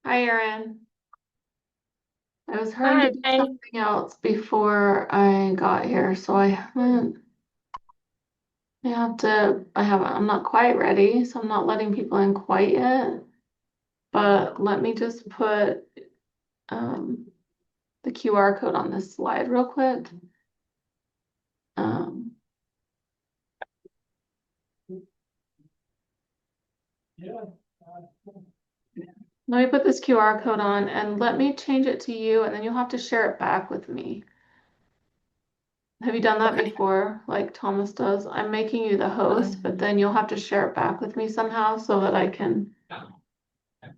Hi, Erin. I was hurrying to do Hi. something else before I got here, so I haven't. I'm not quite ready, so I'm not letting people in quite yet. But let me just put um, the QR code on this slide real quick. Um, Let me put this QR code on and let me change it to you, and then you'll have to share it back with me. Have you done that Okay. before, like Thomas does? I'm making you the host, but then you'll have to share it back with me somehow so that I can.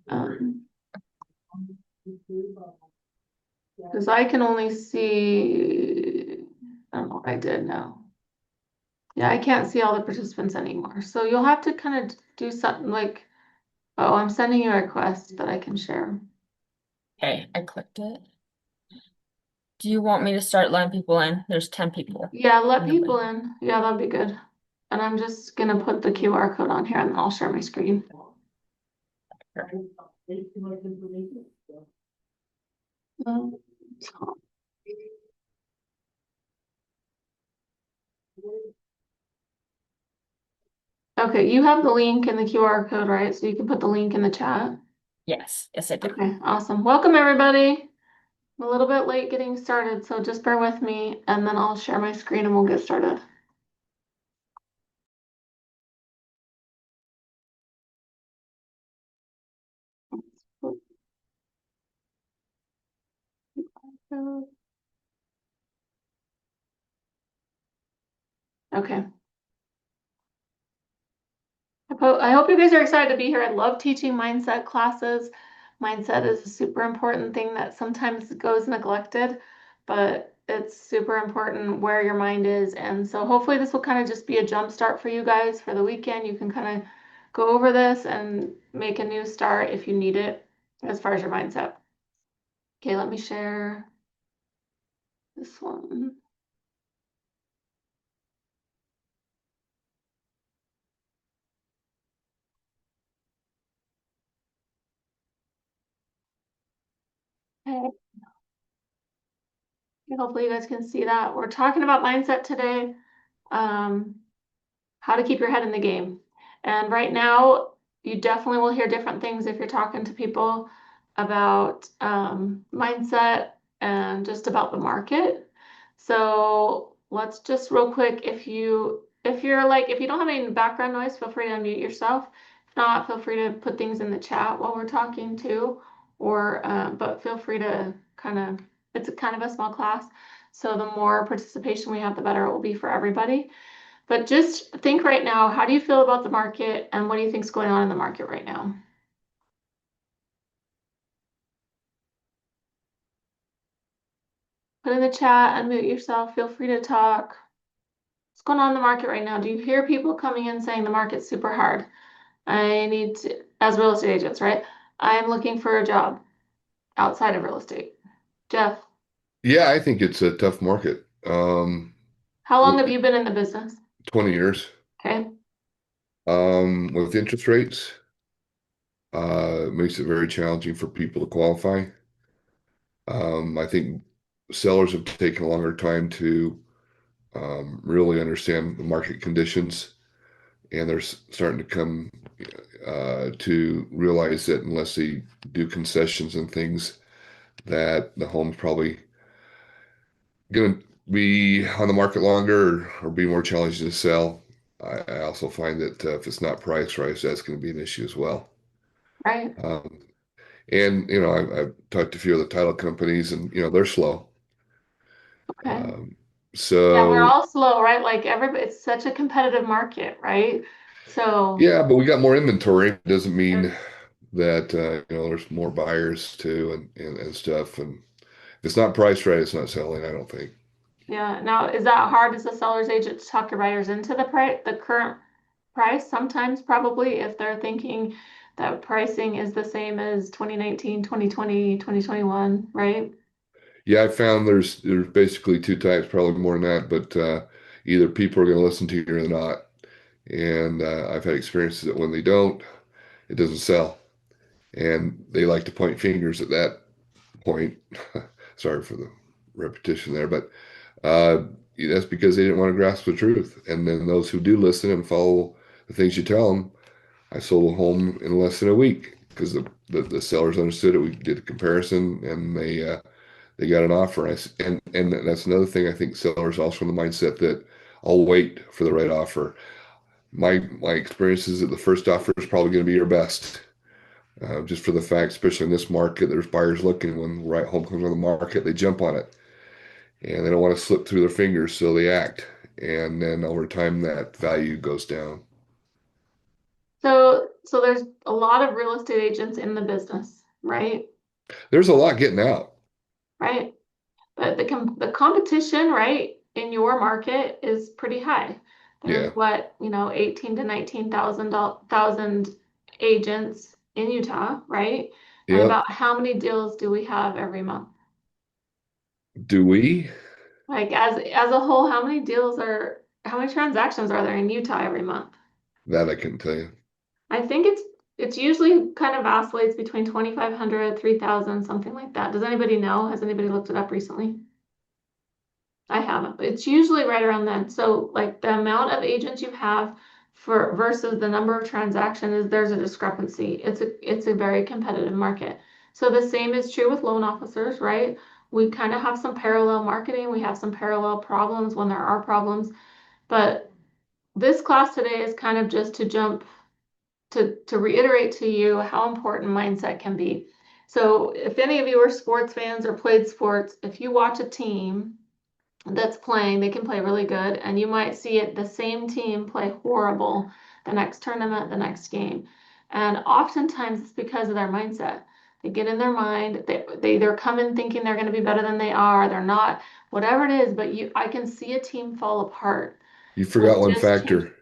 Um, Because I can only see, I don't know what I did now. Yeah, I can't see all the participants anymore. So you'll have to kind of do something like, oh, I'm sending you a request that I can share. Okay, I clicked it. Do you want me to start letting people in? There's 10 people Yeah, let in the people room. in. Yeah, that'd be good. And I'm just gonna put the QR code on here and then I'll share my screen. Um, Okay, you have the link and the QR code, right? So you can put the link in the chat. Yes, I do. Okay, awesome. Welcome, everybody. I'm a little bit late getting started, so just bear with me and then I'll share my screen and we'll get started. Okay. I hope you guys are excited to be here. I love teaching mindset classes. Mindset is a super important thing that sometimes goes neglected, but it's super important where your mind is. And so hopefully this will kind of just be a jump start for you guys for the weekend. You can kind of go over this and make a new start if you need it as far as your mindset. Okay, let me share this one. Okay. Hopefully you guys can see that. We're talking about mindset today. Um, how to keep your head in the game. And right now, you definitely will hear different things if you're talking to people about mindset and just about the market. So let's just real quick, if you don't have any background noise, feel free to unmute yourself. If not, feel free to put things in the chat while we're talking too, but feel free to it's a kind of a small class. So the more participation we have, the better it will be for everybody. But just think right now, how do you feel about the market and what do you think is going on in the market right now? Put in the chat, unmute yourself, feel free to talk. What's going on in the market right now? Do you hear people coming in saying the market's super hard? I need to, as real estate agents, right? I'm looking for a job outside of real estate. Jeff, Yeah, I think it's a tough market. how long With have you been in the business? 20 years, Okay. with interest rates, it makes it very challenging for people to qualify. I think sellers have taken a longer time to really understand the market conditions, and they're starting to come to realize that unless they do concessions and things, that the home's probably going to be on the market longer or be more challenging to sell. I also find that if it's not priced right, that's going to be an issue as well. Right. Um, and I've talked to a few of the title companies, and they're slow. Okay. Um, Yeah, we're so all slow, right? Like everybody, it's such a competitive market, right? So yeah, but we got more inventory. It doesn't mean that there's more buyers too, and stuff. And if it's not priced right, it's not selling, I don't think. yeah. Now, is that hard as a seller's agent to talk your buyers into the price, the current price? Sometimes probably if they're thinking that pricing is the same as 2019, 2020, 2021, right? Yeah, I found there's basically two types, probably more than that, but either people are going to listen to you or they're not. And I've had experiences that when they don't, it doesn't sell. And they like to point fingers at that point. Sorry for the repetition there, but uh, that's because they didn't want to grasp the truth. And then those who do listen and follow the things you tell them, I sold a home in less than a week because the sellers understood it. We did a comparison and they got an offer. And that's another thing. I think sellers also in the mindset that I'll wait for the right offer. My experience is that the first offer is probably going to be your best, just for the fact, especially in this market, there's buyers looking when the right home comes on the market, they jump on it and they don't want to slip through their fingers, so they act. And then over time, that value goes down. So there's a lot of real estate agents in the business, right? There's a lot getting out. Right. But the competition, right, in your market is pretty high. There's Yeah, what, 18 to 19,000 agents in Utah, right? And yep. about how many deals do we have every month? Do we? Like as a whole, how many transactions are there in Utah every month? That I can tell you. I think it's usually kind of oscillates between 2,500, 3,000, something like that. Does anybody know? Has anybody looked it up recently? I haven't. It's usually right around then. So like the amount of agents you have for versus the number of transactions is there's a discrepancy. It's a very competitive market. So the same is true with loan officers, right? We kind of have some parallel marketing. We have some parallel problems when there are problems. But this class today is kind of just to jump to reiterate to you how important mindset can be. So if any of you are sports fans or played sports, if you watch a team that's playing, they can play really good, and you might see it the same team play horrible the next tournament, the next game. And oftentimes it's because of their mindset. They get in their mind, they're coming thinking they're going to be better than they are, they're not, whatever it is, but I can see a team fall apart You with forgot one just change. factor.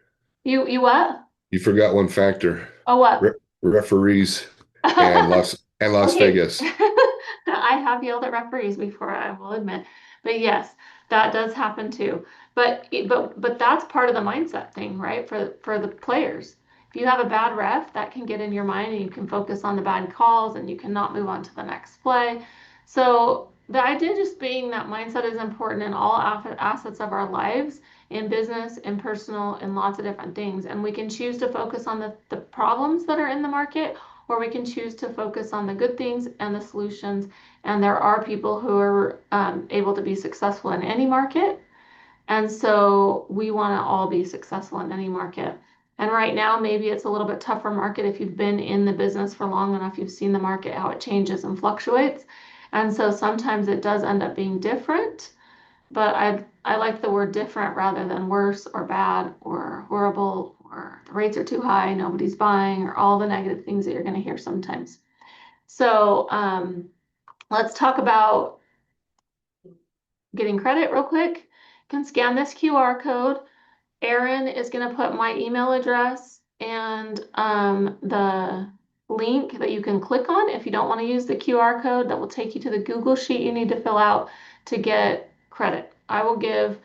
You what? You forgot one factor. Oh what? Re referees and Las Okay. Vegas. I have yelled at referees before, I will admit. But yes, that does happen too. But that's part of the mindset thing, right? For the players. If you have a bad ref, that can get in your mind and you can focus on the bad calls and you cannot move on to the next play. So the idea just being that mindset is important in all assets of our lives, in business, in personal, in lots of different things. And we can choose to focus on the problems that are in the market, or we can choose to focus on the good things and the solutions. And there are people who are able to be successful in any market. And so we want to all be successful in any market. And right now, maybe it's a little bit tougher market if you've been in the business for long enough, you've seen the market, how it changes and fluctuates. And so sometimes it does end up being different, but I like the word different rather than worse or bad or horrible or the rates are too high, nobody's buying, or all the negative things that you're going to hear sometimes. So let's talk about getting credit real quick. You can scan this QR code. Erin is going to put my email address and the link that you can click on if you don't want to use the QR code that will take you to the Google sheet you need to fill out to get credit. I will give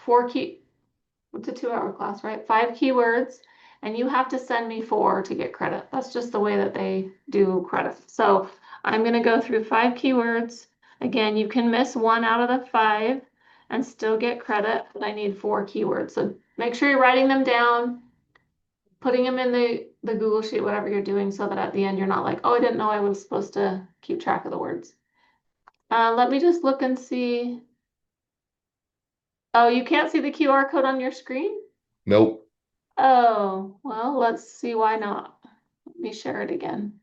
it's a 2-hour class, right? 5 keywords, and you have to send me 4 to get credit. That's just the way that they do credit. So I'm going to go through 5 keywords. Again, you can miss 1 out of the 5 and still get credit, but I need 4 keywords. So make sure you're writing them down, putting them in the Google Sheet, whatever you're doing, so that at the end you're not like, oh, I didn't know I was supposed to keep track of the words. Let me just look and see. Oh, you can't see the QR code on your screen? Nope. Oh, well, let's see why not. Let me share it again.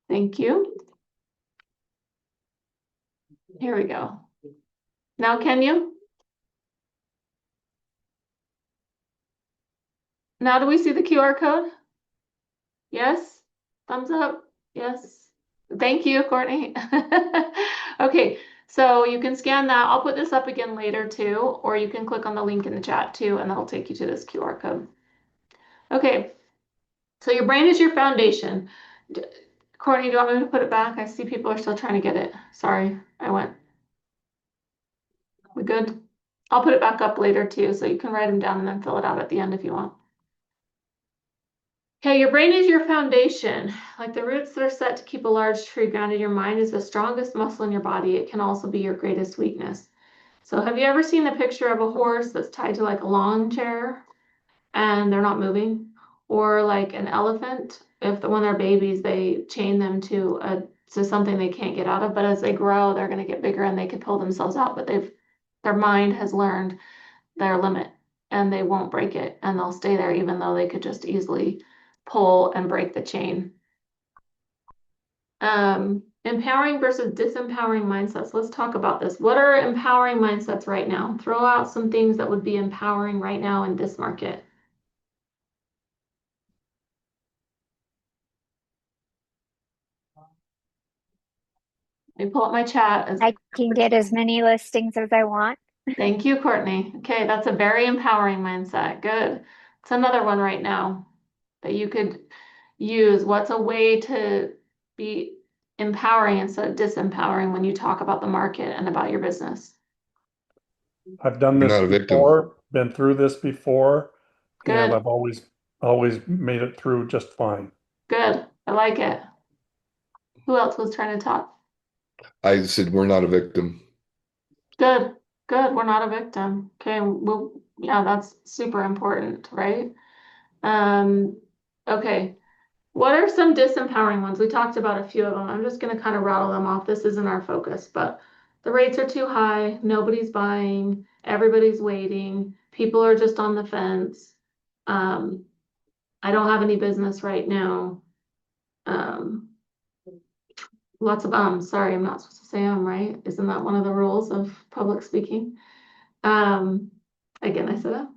Thank you. Here we go. Now, can you? Now, do we see the QR code? Yes? Thumbs up? Yes. Thank you, Courtney. Okay, so you can scan that. I'll put this up again later too, or you can click on the link in the chat too, and that'll take you to this QR code. Okay, so your brain is your foundation. Courtney, do you want me to put it back? I see people are still trying to get it. Sorry, I went. We good? I'll put it back up later too, so you can write them down and then fill it out at the end if you want. Okay, your brain is your foundation. Like the roots that are set to keep a large tree grounded, your mind is the strongest muscle in your body. It can also be your greatest weakness. So have you ever seen the picture of a horse that's tied to like a lawn chair and they're not moving? Or like an elephant, when they're babies, they chain them to something they can't get out of, but as they grow, they're going to get bigger and they could pull themselves out, but their mind has learned their limit and they won't break it and they'll stay there even though they could just easily pull and break the chain. Empowering versus disempowering mindsets. Let's talk about this. What are empowering mindsets right now? Throw out some things that would be empowering right now in this market. Let me pull up my chat. I can get as many listings as I want. Thank you, Courtney. Okay, that's a very empowering mindset. Good. It's another one right now that you could use. What's a way to be empowering instead of disempowering when you talk about the market and about your business? I've done You're this not a victim. before, been through this before, and Good. I've always made it through just fine. Good. I like it. Who else was trying to talk? I said we're not a victim. Good. Good. We're not a victim. Okay. Well, yeah, that's super important, right? Okay. What are some disempowering ones? We talked about a few of them. I'm just going to kind of rattle them off. This isn't our focus, but the rates are too high. Nobody's buying. Everybody's waiting. People are just on the fence. I don't have any business right now. Lots of sorry, I'm not supposed to say right? Isn't that one of the rules of public speaking? Again, I said that.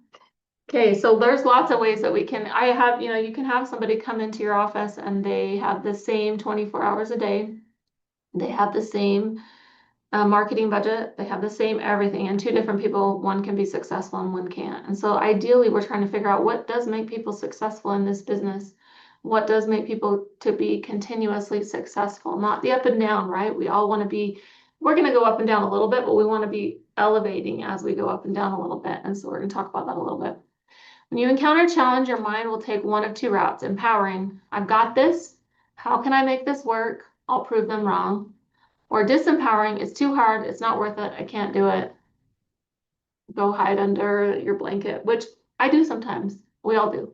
Okay, so there's lots of ways that we can, you can have somebody come into your office and they have the same 24 hours a day. They have the same marketing budget. They have the same everything. And 2 different people, one can be successful and one can't. And so ideally, we're trying to figure out what does make people successful in this business. What does make people to be continuously successful, not the up and down, right? We all want to be, we're going to go up and down a little bit, but we want to be elevating as we go up and down a little bit. And so we're going to talk about that a little bit. When you encounter a challenge, your mind will take one of 2 routes. Empowering, I've got this. How can I make this work? I'll prove them wrong. Or disempowering, it's too hard. It's not worth it. I can't do it. Go hide under your blanket, which I do sometimes. We all do.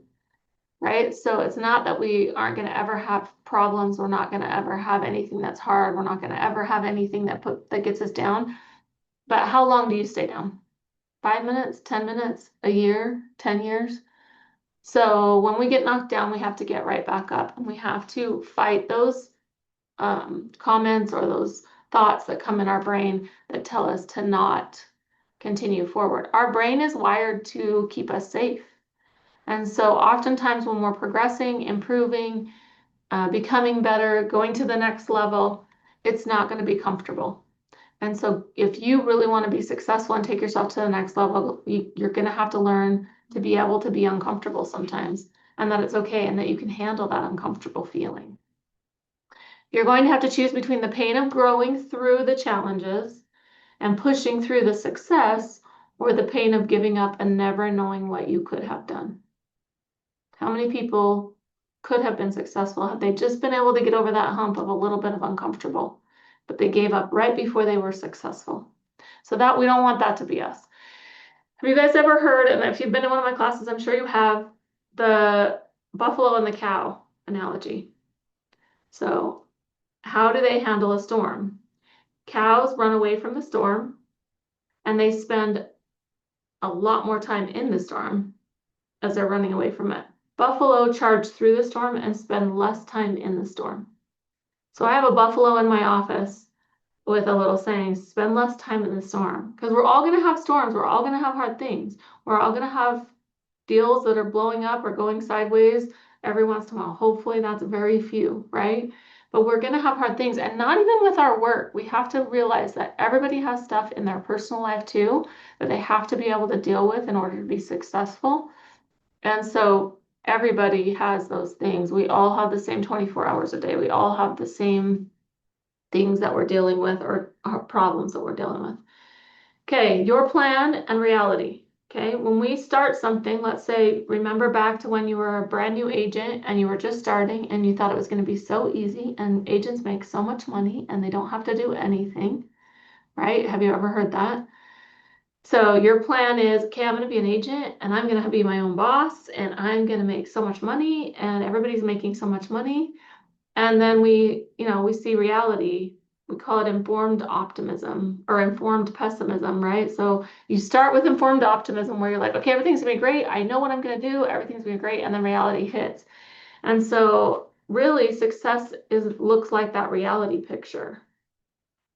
Right? So it's not that we aren't going to ever have problems. We're not going to ever have anything that's hard. We're not going to ever have anything that gets us down. But how long do you stay down? 5 minutes, 10 minutes, a year, 10 years? So when we get knocked down, we have to get right back up and we have to fight those comments or those thoughts that come in our brain that tell us to not continue forward. Our brain is wired to keep us safe. And so oftentimes when we're progressing, improving, becoming better, going to the next level, it's not going to be comfortable. And so if you really want to be successful and take yourself to the next level, you're going to have to learn to be able to be uncomfortable sometimes. and that it's okay and that you can handle that uncomfortable feeling. You're going to have to choose between the pain of growing through the challenges and pushing through the success, or the pain of giving up and never knowing what you could have done. How many people could have been successful had they just been able to get over that hump of a little bit of uncomfortable, but they gave up right before they were successful? So that we don't want that to be us. Have you guys ever heard, and if you've been to one of my classes, I'm sure you have, the buffalo and the cow analogy? So how do they handle a storm? Cows run away from the storm and they spend a lot more time in the storm as they're running away from it. Buffalo charge through the storm and spend less time in the storm. So I have a buffalo in my office with a little saying, spend less time in the storm. Because we're all going to have storms. We're all going to have hard things. We're all going to have deals that are blowing up or going sideways every once in a while. Hopefully that's very few, right? But we're going to have hard things. And not even with our work. We have to realize that everybody has stuff in their personal life too that they have to be able to deal with in order to be successful. And so everybody has those things. We all have the same 24 hours a day. We all have the same things that we're dealing with, or problems that we're dealing with. Okay, your plan and reality. Okay, when we start something, let's say, remember back to when you were a brand new agent and you were just starting and you thought it was going to be so easy, and agents make so much money and they don't have to do anything, right? Have you ever heard that? So your plan is, okay, I'm going to be an agent and I'm going to be my own boss and I'm going to make so much money and everybody's making so much money. And then we see reality. We call it informed optimism or informed pessimism, right? So you start with informed optimism where you're like, okay, everything's gonna be great. I know what I'm gonna do. Everything's gonna be great. And then reality hits. And so really success looks like that reality picture.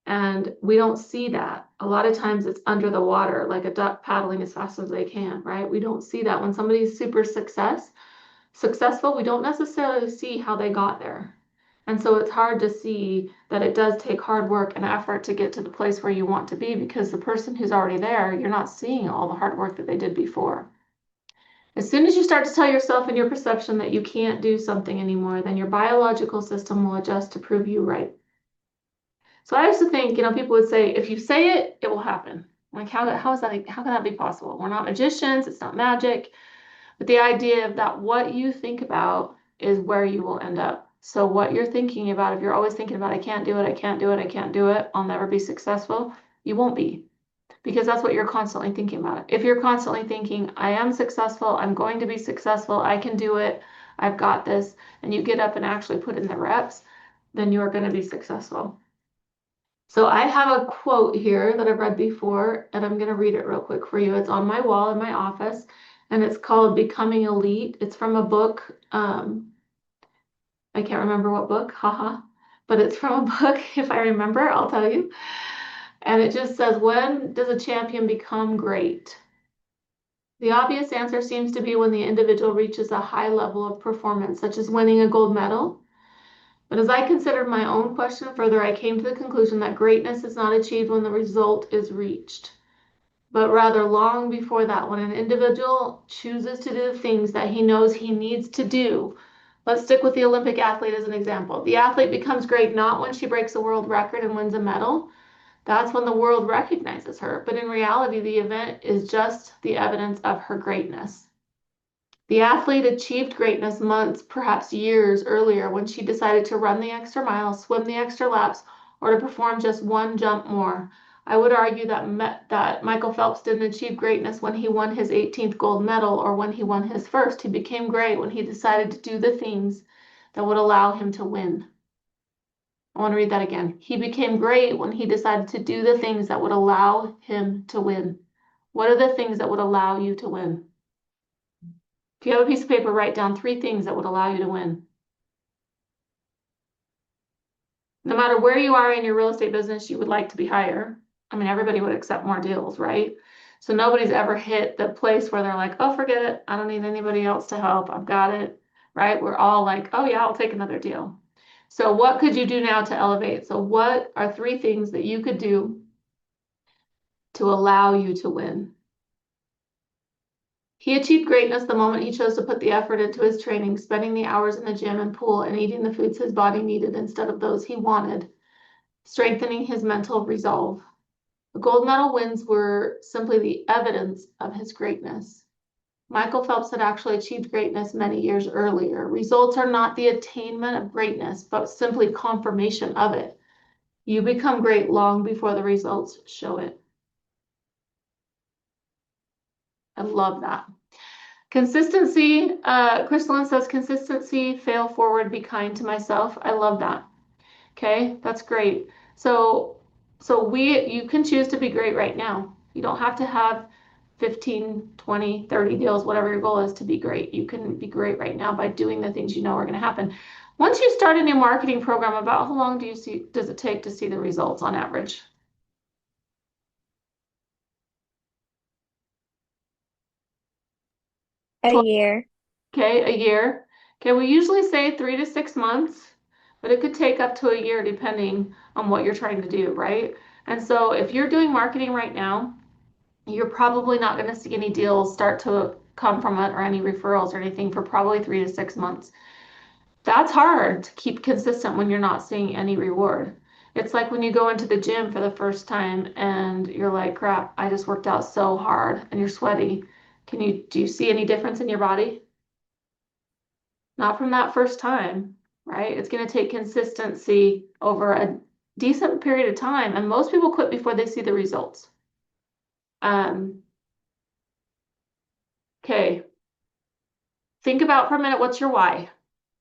And we don't see that. A lot of times it's under the water, like a duck paddling as fast as they can, right? We don't see that. When somebody's super successful, we don't necessarily see how they got there. And so it's hard to see that it does take hard work and effort to get to the place where you want to be, because the person who's already there, you're not seeing all the hard work that they did before. As soon as you start to tell yourself in your perception that you can't do something anymore, then your biological system will adjust to prove you right. So I used to think, people would say, if you say it, it will happen. Like, how can that be possible? We're not magicians, it's not magic. But the idea of that what you think about is where you will end up. So what you're thinking about, if you're always thinking about, I can't do it, I can't do it, I can't do it, I'll never be successful, you won't be. Because that's what you're constantly thinking about. If you're constantly thinking, I am successful, I'm going to be successful, I can do it, I've got this, and you get up and actually put in the reps, then you're going to be successful. So I have a quote here that I've read before, and I'm going to read it real quick for you. It's on my wall in my office, and it's called Becoming Elite. It's from a book. I can't remember what book, haha, but it's from a book. If I remember, I'll tell you. And it just says, when does a champion become great? The obvious answer seems to be when the individual reaches a high level of performance, such as winning a gold medal. But as I considered my own question further, I came to the conclusion that greatness is not achieved when the result is reached, but rather long before that, when an individual chooses to do the things that he knows he needs to do. Let's stick with the Olympic athlete as an example. The athlete becomes great not when she breaks a world record and wins a medal. That's when the world recognizes her. But in reality, the event is just the evidence of her greatness. The athlete achieved greatness months, perhaps years earlier, when she decided to run the extra mile, swim the extra laps, or to perform just one jump more. I would argue that Michael Phelps didn't achieve greatness when he won his 18th gold medal or when he won his first. He became great when he decided to do the things that would allow him to win. I want to read that again. He became great when he decided to do the things that would allow him to win. What are the things that would allow you to win? If you have a piece of paper, write down 3 things that would allow you to win. No matter where you are in your real estate business, you would like to be higher. I mean, everybody would accept more deals, right? So nobody's ever hit the place where they're like, oh, forget it. I don't need anybody else to help. I've got it, right? We're all like, oh yeah, I'll take another deal. So what could you do now to elevate? So what are 3 things that you could do to allow you to win? He achieved greatness the moment he chose to put the effort into his training, spending the hours in the gym and pool and eating the foods his body needed instead of those he wanted, strengthening his mental resolve. The gold medal wins were simply the evidence of his greatness. Michael Phelps had actually achieved greatness many years earlier. Results are not the attainment of greatness, but simply confirmation of it. You become great long before the results show it. I love that. Consistency, Crystalline says, consistency, fail forward, be kind to myself. I love that. Okay, that's great. So you can choose to be great right now. You don't have to have 15, 20, 30 deals, whatever your goal is to be great. You can be great right now by doing the things you know are going to happen. Once you start a new marketing program, about how long does it take to see the results on average? A year. Okay, a year. Okay, we usually say 3 to 6 months, but it could take up to a year depending on what you're trying to do, right? And so if you're doing marketing right now, you're probably not going to see any deals start to come from it or any referrals or anything for probably 3 to 6 months. That's hard to keep consistent when you're not seeing any reward. It's like when you go into the gym for the first time and you're like, crap, I just worked out so hard and you're sweaty. Do you see any difference in your body? Not from that first time, right? It's going to take consistency over a decent period of time. And most people quit before they see the results. Okay. Think about for a minute, what's your why?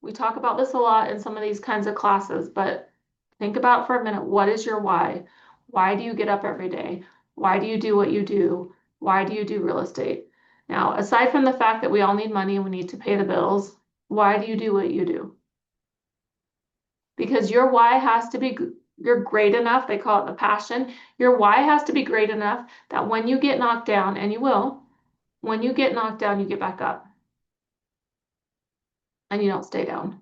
We talk about this a lot in some of these kinds of classes, but think about for a minute, what is your why? Why do you get up every day? Why do you do what you do? Why do you do real estate? Now, aside from the fact that we all need money and we need to pay the bills, why do you do what you do? Because your why has to be, you're great enough, they call it the passion. Your why has to be great enough that when you get knocked down, and you will, when you get knocked down, you get back up and you don't stay down.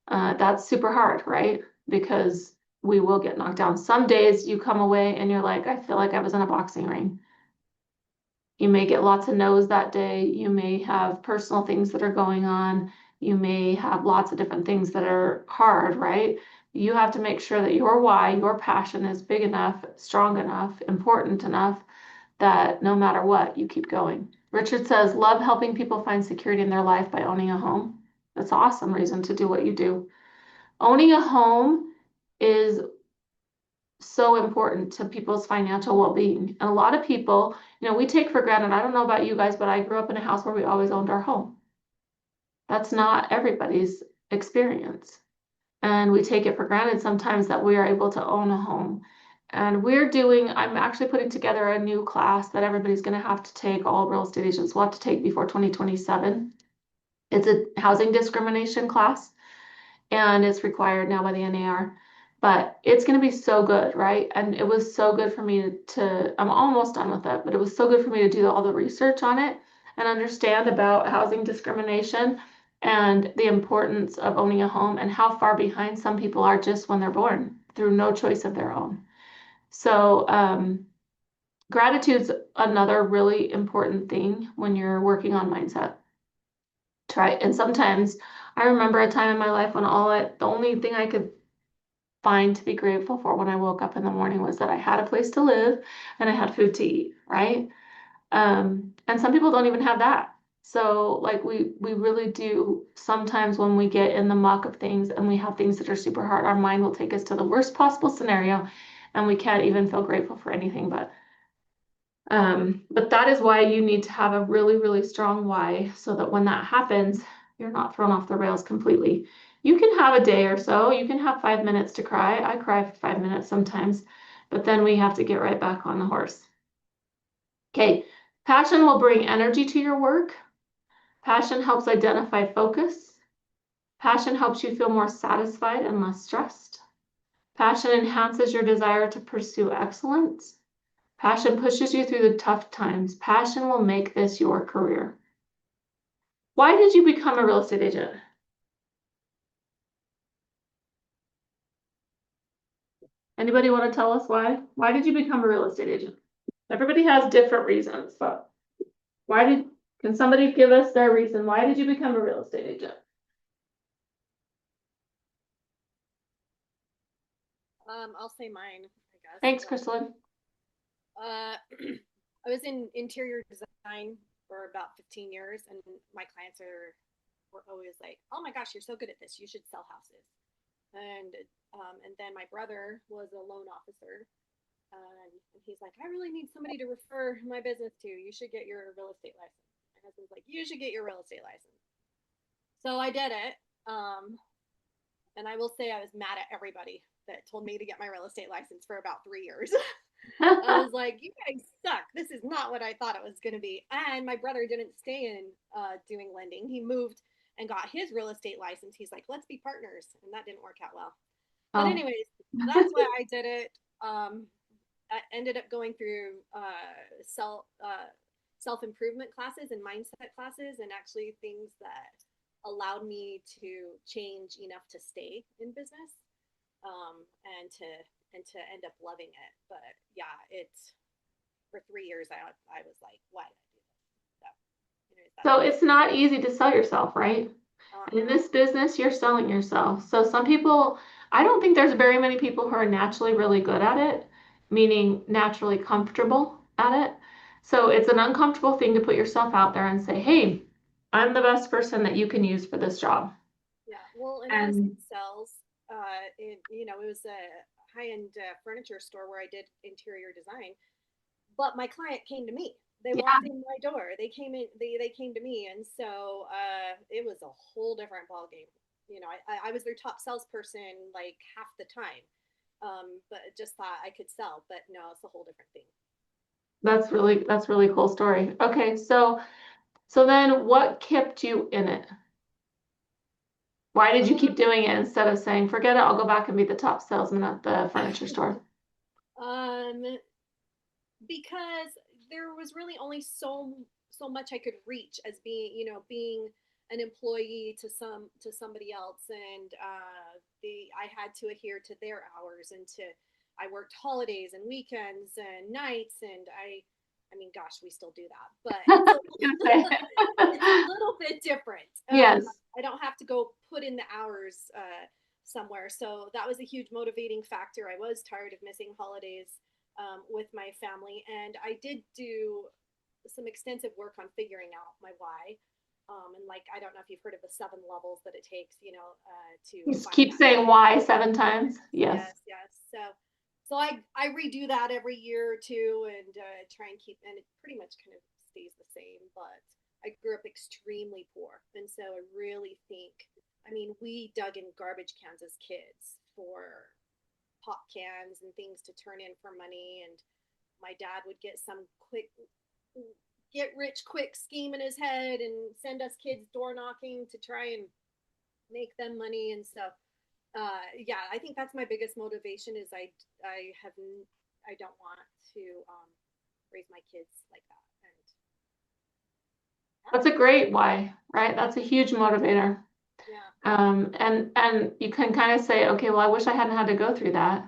That's super hard, right? Because we will get knocked down. Some days you come away and you're like, I feel like I was in a boxing ring. You may get lots of no's that day. You may have personal things that are going on. You may have lots of different things that are hard, right? You have to make sure that your why, your passion is big enough, strong enough, important enough that no matter what, you keep going. Richard says, love helping people find security in their life by owning a home. That's an awesome reason to do what you do. Owning a home is so important to people's financial well-being. And a lot of people, we take for granted, I don't know about you guys, but I grew up in a house where we always owned our home. That's not everybody's experience. And we take it for granted sometimes that we are able to own a home. And I'm actually putting together a new class that everybody's going to have to take, all real estate agents will have to take before 2027. It's a housing discrimination class, and it's required now by the NAR. But it's going to be so good, right? And it was so good for me I'm almost done with it, but it was so good for me to do all the research on it and understand about housing discrimination and the importance of owning a home and how far behind some people are just when they're born through no choice of their own. So, gratitude's another really important thing when you're working on mindset. And sometimes I remember a time in my life when the only thing I could find to be grateful for when I woke up in the morning was that I had a place to live and I had food to eat, right? And some people don't even have that. So like we really do, sometimes when we get in the muck of things and we have things that are super hard, our mind will take us to the worst possible scenario and we can't even feel grateful for anything. But that is why you need to have a really, really strong why, so that when that happens, you're not thrown off the rails completely. You can have a day or so, you can have 5 minutes to cry. I cry for 5 minutes sometimes, but then we have to get right back on the horse. Okay, passion will bring energy to your work. Passion helps identify focus. Passion helps you feel more satisfied and less stressed. Passion enhances your desire to pursue excellence. Passion pushes you through the tough times. Passion will make this your career. Why did you become a real estate agent? Anybody want to tell us why? Why did you become a real estate agent? Everybody has different reasons, but why did Can somebody give us their reason? Why did you become a real estate agent? I'll say mine, I guess. Thanks, Crystal. I was in interior design for about 15 years, and my clients were always like, "Oh my gosh, you're so good at this. You should sell houses." And then my brother was a loan officer, and he's like, "I really need somebody to refer my business to. You should get your real estate license." My husband's like, "You should get your real estate license." So I did it. And I will say I was mad at everybody that told me to get my real estate license for about 3 years. I was like, "You guys suck. This is not what I thought it was going to be." And my brother didn't stay in doing lending. He moved and got his real estate license. He's like, "Let's be partners," and that didn't work out well. But Oh. anyways, that's why I did it. I ended up going through self-improvement classes and mindset classes, and actually things that allowed me to change enough to stay in business, and to end up loving it. But yeah, it's for 3 years I was like, why did I do this? So it's not easy to sell yourself, right? In this business, you're selling yourself. So some people, I don't think there's very many people who are naturally really good at it, meaning naturally comfortable at it. So it's an uncomfortable thing to put yourself out there and say, "Hey, I'm the best person that you can use for this job." Yeah, well, and I was in sales. It was a high-end furniture store where I did interior design, but my client came to me. They walked in my door. They came in. They came to me, and so it was a whole different ballgame. I was their top salesperson like half the time, but just thought I could sell. But no, it's a whole different thing. That's really cool story. Okay, so then what kept you in it? Why did you keep doing it instead of saying, "Forget it, I'll go back and be the top salesman at the furniture store"? Because there was really only so much I could reach as being an employee to somebody else, and I had to adhere to their hours, and I worked holidays and weekends and nights, and I mean, gosh, we still do that, but it's a little bit different. Yes. I don't have to go put in the hours somewhere. So that was a huge motivating factor. I was tired of missing holidays with my family. And I did do some extensive work on figuring out my why. And like, I don't know if you've heard of the 7 levels that it takes, to Just keep saying why 7 times. Yes. So I redo that every year or two, and try and keep, and it pretty much kind of stays the same. But I grew up extremely poor, and so I really think, I mean, we dug in garbage cans as kids for pop cans and things to turn in for money, and my dad would get some quick get rich quick scheme in his head and send us kids door knocking to try and make them money. And so yeah, I think that's my biggest motivation is I don't want to raise my kids like that. And That's a great why, right? That's a huge motivator. yeah. And you can kind of say, okay, well, I wish I hadn't had to go through that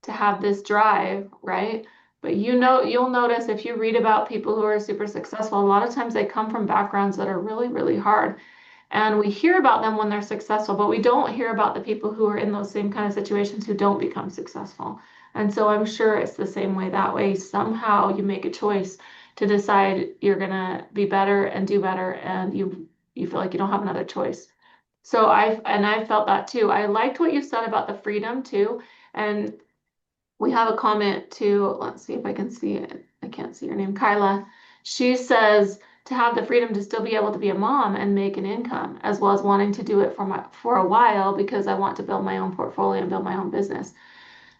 to have this drive, right? But you'll notice if you read about people who are super successful, a lot of times they come from backgrounds that are really, really hard. And we hear about them when they're successful, but we don't hear about the people who are in those same kind of situations who don't become successful. And so I'm sure it's the same way that way. Somehow you make a choice to decide you're gonna be better and do better, and you feel like you don't have another choice. So I felt that too. I liked what you said about the freedom too. And we have a comment too. Let's see if I can see it. I can't see your name, Kyla. She says to have the freedom to still be able to be a mom and make an income, as well as wanting to do it for a while because I want to build my own portfolio and build my own business.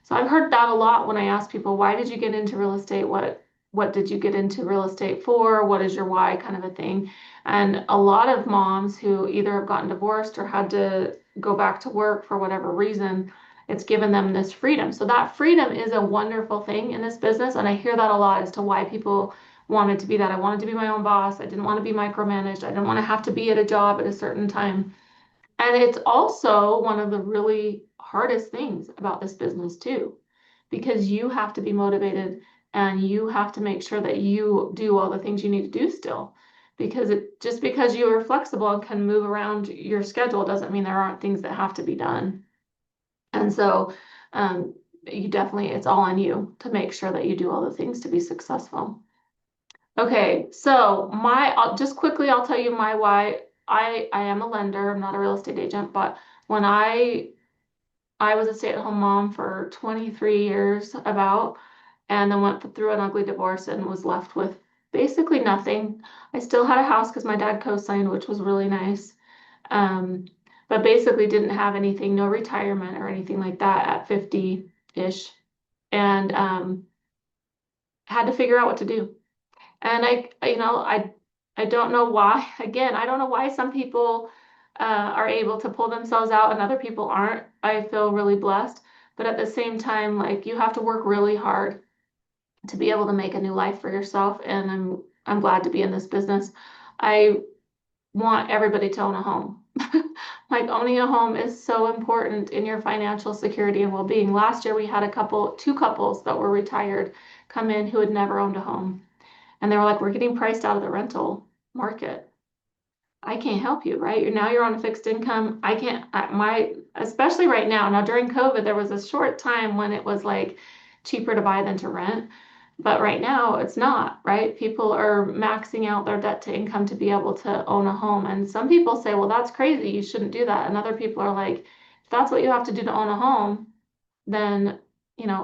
So I've heard that a lot when I ask people, why did you get into real estate? What did you get into real estate for? What is your why, kind of a thing? And a lot of moms who either have gotten divorced or had to go back to work for whatever reason, it's given them this freedom. So that freedom is a wonderful thing in this business. And I hear that a lot as to why people wanted to be that. I wanted to be my own boss. I didn't want to be micromanaged. I didn't want to have to be at a job at a certain time. And it's also one of the really hardest things about this business too, because you have to be motivated and you have to make sure that you do all the things you need to do still. because just because you are flexible and can move around your schedule doesn't mean there aren't things that have to be done. And so, you definitely, it's all on you to make sure that you do all the things to be successful. Okay, so just quickly, I'll tell you my why. I am a lender, I'm not a real estate agent, but when I was a stay-at-home mom for 23 years about, and then went through an ugly divorce and was left with basically nothing. I still had a house because my dad co-signed, which was really nice. Um, but basically didn't have anything, no retirement or anything like that at 50-ish. And had to figure out what to do. And I don't know why, again, I don't know why some people are able to pull themselves out and other people aren't. I feel really blessed. But at the same time, like you have to work really hard to be able to make a new life for yourself. And I'm glad to be in this business. I want everybody to own a home. Like owning a home is so important in your financial security and well-being. Last year we had two couples that were retired come in who had never owned a home. And they were like, we're getting priced out of the rental market. I can't help you, right? You're on a fixed income. I can't, especially right now. Now during COVID, there was a short time when it was like cheaper to buy than to rent. But right now it's not, right? People are maxing out their debt to income to be able to own a home. And some people say, well, that's crazy. You shouldn't do that. And other people are like, if that's what you have to do to own a home, then,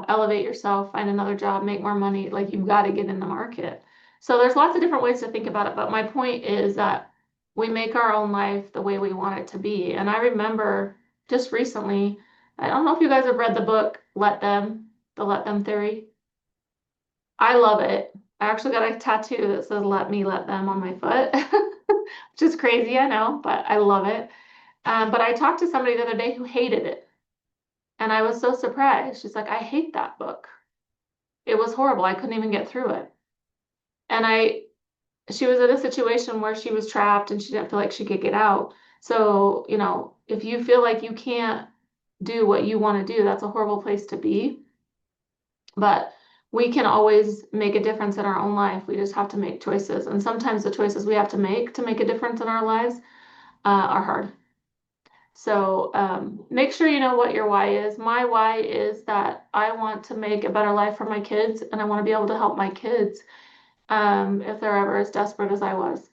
elevate yourself, find another job, make more money. Like you've got to get in the market. So there's lots of different ways to think about it. But my point is that we make our own life the way we want it to be. And I remember just recently, I don't know if you guys have read the book, The Let Them Theory. I love it. I actually got a tattoo that says "Let me let them" on my foot, which is crazy, I know, but I love it. But I talked to somebody the other day who hated it, and I was so surprised. She's like, "I hate that book. It was horrible. I couldn't even get through it." And she was in a situation where she was trapped and she didn't feel like she could get out. So, if you feel like you can't do what you want to do, that's a horrible place to be. But we can always make a difference in our own life. We just have to make choices. And sometimes the choices we have to make a difference in our lives are hard. So make sure you know what your why is. My why is that I want to make a better life for my kids, and I want to be able to help my kids if they're ever as desperate as I was.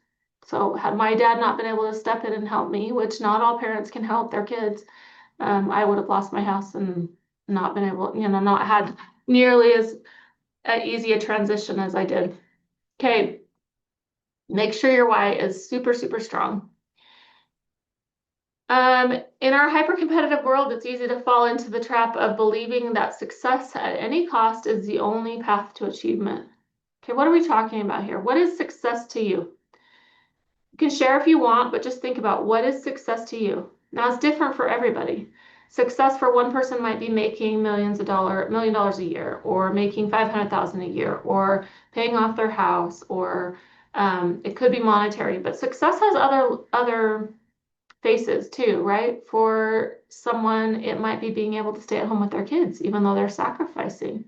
So had my dad not been able to step in and help me, which not all parents can help their kids, I would have lost my house and not been able, not had nearly as easy a transition as I did. Okay, make sure your why is super, super strong. In our hyper-competitive world, it's easy to fall into the trap of believing that success at any cost is the only path to achievement. Okay, what are we talking about here? What is success to you? You can share if you want, but just think about what is success to you. Now, it's different for everybody. Success for one person might be making $1 million a year, or making 500,000 a year, or paying off their house, or it could be monetary. But success has other faces too, right? For someone, it might be being able to stay at home with their kids, even though they're sacrificing.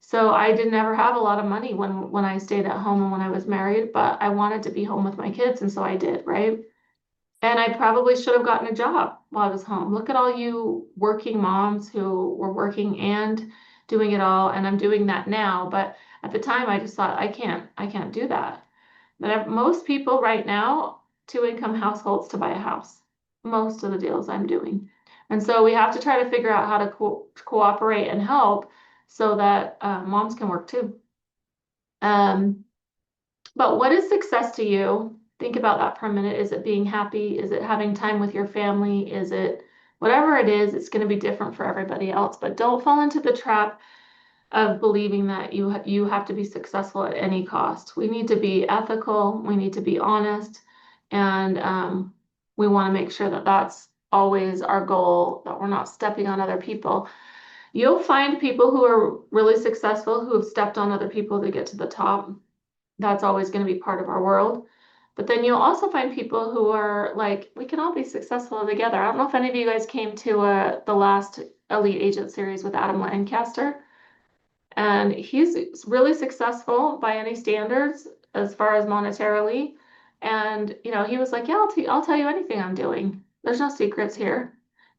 So I did never have a lot of money when I stayed at home and when I was married, but I wanted to be home with my kids, and so I did, right? And I probably should have gotten a job while I was home. Look at all you working moms who were working and doing it all, and I'm doing that now. But at the time, I just thought, I can't do that. But most people right now, two-income households to buy a house. Most of the deals I'm doing. And so we have to try to figure out how to cooperate and help so that moms can work too. But what is success to you? Think about that for a minute. Is it being happy? Is it having time with your family? Is it whatever it is? It's going to be different for everybody else. But don't fall into the trap of believing that you have to be successful at any cost. We need to be ethical. We need to be honest, and we want to make sure that that's always our goal. That we're not stepping on other people. You'll find people who are really successful who have stepped on other people to get to the top. That's always going to be part of our world. But then you'll also find people who are like, we can all be successful together. I don't know if any of you guys came to the last Elite Agent series with Adam Lancaster. And he's really successful by any standards as far as monetarily. And, he was like, yeah, I'll tell you anything I'm doing. There's no secrets here.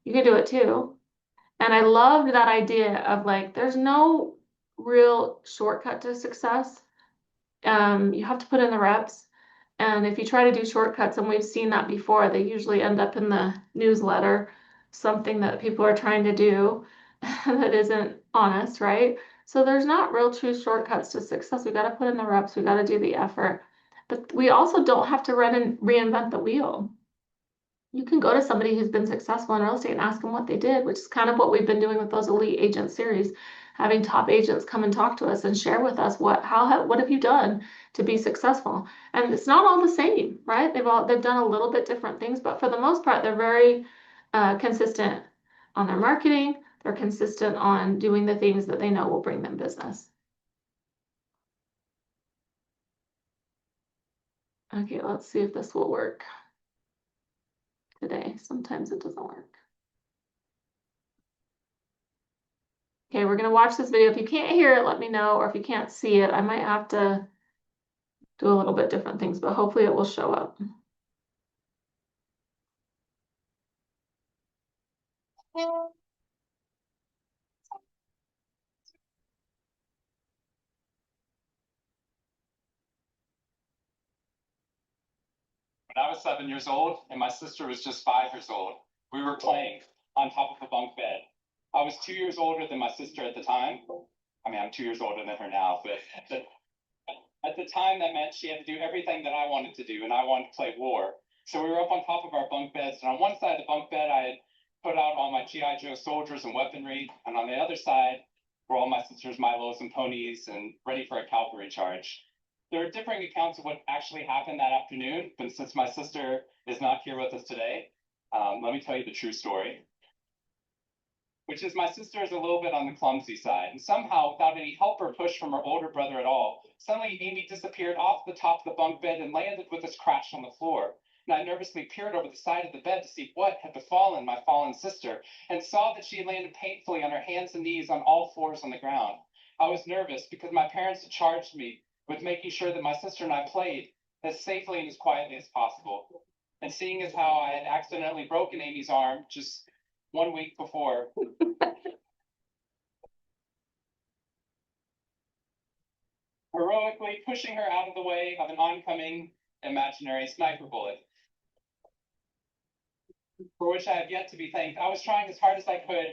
You can do it too. And I loved that idea of like, there's no real shortcut to success. You have to put in the reps. And if you try to do shortcuts, and we've seen that before, they usually end up in the newsletter, something that people are trying to do that isn't honest, right? So there's not real true shortcuts to success. We got to put in the reps, we got to do the effort. But we also don't have to run and reinvent the wheel. You can go to somebody who's been successful in real estate and ask them what they did, which is kind of what we've been doing with those elite agent series, having top agents come and talk to us and share with us what have you done to be successful. And it's not all the same, right? They've done a little bit different things, but for the most part, they're very consistent on their marketing. They're consistent on doing the things that they know will bring them business. Okay, let's see if this will work today. Sometimes it doesn't work. Okay, we're gonna watch this video. If you can't hear it, let me know, or if you can't see it, I might have to do a little bit different things, but hopefully it will show up. When I was 7 years old and my sister was just 5 years old, we were playing on top of a bunk bed. I was 2 years older than my sister at the time. I mean, I'm 2 years older than her now, but at the time that meant she had to do everything that I wanted to do, and I wanted to play war. So we were up on top of our bunk beds, and on one side of the bunk bed, I had put out all my G.I. Joe soldiers and weaponry, and on the other side were all my sister's Milos and ponies and ready for a cavalry charge. There are differing accounts of what actually happened that afternoon, but since my sister is not here with us today, let me tell you the true story. Which is my sister is a little bit on the clumsy side, and somehow, without any help or push from her older brother at all, suddenly Amy disappeared off the top of the bunk bed and landed with us crashed on the floor. And I nervously peered over the side of the bed to see what had befallen my fallen sister, and saw that she had landed painfully on her hands and knees on all fours on the ground. I was nervous because my parents had charged me with making sure that my sister and I played as safely and as quietly as possible. And seeing as how I had accidentally broken Amy's arm just 1 week before, heroically pushing her out of the way of an oncoming imaginary sniper bullet, for which I have yet to be thanked. I was trying as hard as I could.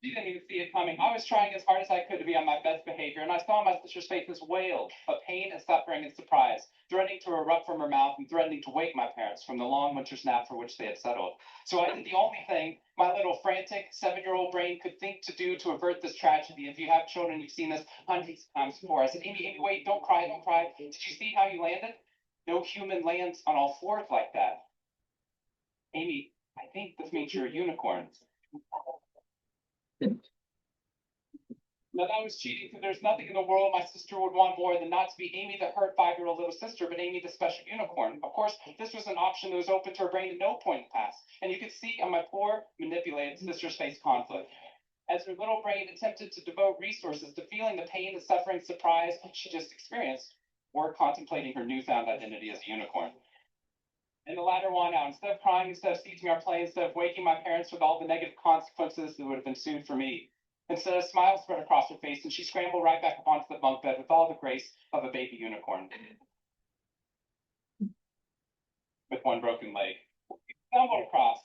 She didn't even see it coming. I was trying as hard as I could to be on my best behavior, and I saw my sister's face this wail of pain and suffering and surprise, threatening to erupt from her mouth and threatening to wake my parents from the long winter's nap for which they had settled. So I did the only thing my little frantic 7-year-old brain could think to do to avert this tragedy. If you have children, you've seen this hundreds of times before. I said, Amy, wait, don't cry, don't cry. Did you see how you landed? No human lands on all fours like that. Amy, I think this means you're a unicorn. Now that was cheating, because there's nothing in the world my sister would want more than not to be Amy, the hurt 5-year-old little sister, but Amy, the special unicorn. Of course, this was an option that was open to her brain at no point in the past, and you could see on my poor, manipulated sister's face conflict, as her little brain attempted to devote resources to feeling the pain, the suffering, surprise she just experienced, or contemplating her newfound identity as a unicorn. And the latter won out. Instead of crying, instead of seizing our play, instead of waking my parents with all the negative consequences that would have ensued for me, instead, a smile spread across her face, and she scrambled right back up onto the bunk bed with all the grace of a baby unicorn. With one broken leg. We stumbled across.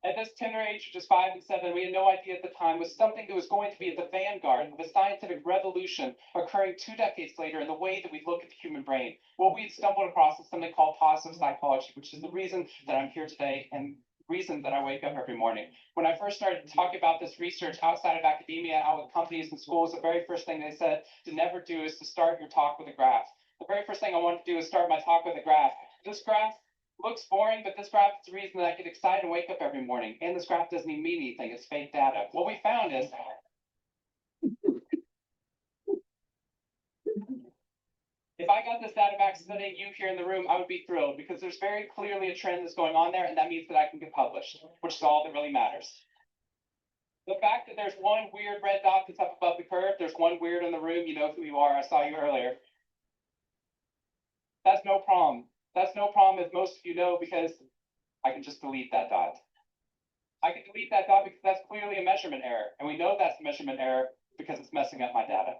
At this tender age, just 5 and 7, we had no idea at the time, was something that was going to be at the vanguard of a scientific revolution occurring 2 decades later in the way that we look at the human brain. What we had stumbled across is something called positive psychology, which is the reason that I'm here today and reason that I wake up every morning. When I first started talking about this research outside of academia, out with companies and schools, the very first thing they said to never do is to start your talk with a graph. The very first thing I wanted to do is start my talk with a graph. This graph looks boring, but this graph is the reason that I get excited and wake up every morning. And this graph doesn't even mean anything. It's fake data. What we found is if I got this data back sitting you here in the room, I would be thrilled, because there's very clearly a trend that's going on there, and that means that I can get published, which is all that really matters. The fact that there's one weird red dot that's up above the curve, there's one weird in the room, you know who you are, I saw you earlier. That's no problem. That's no problem, as most of you know, because I can just delete that dot. I can delete that dot because that's clearly a measurement error. And we know that's a measurement error because it's messing up my data.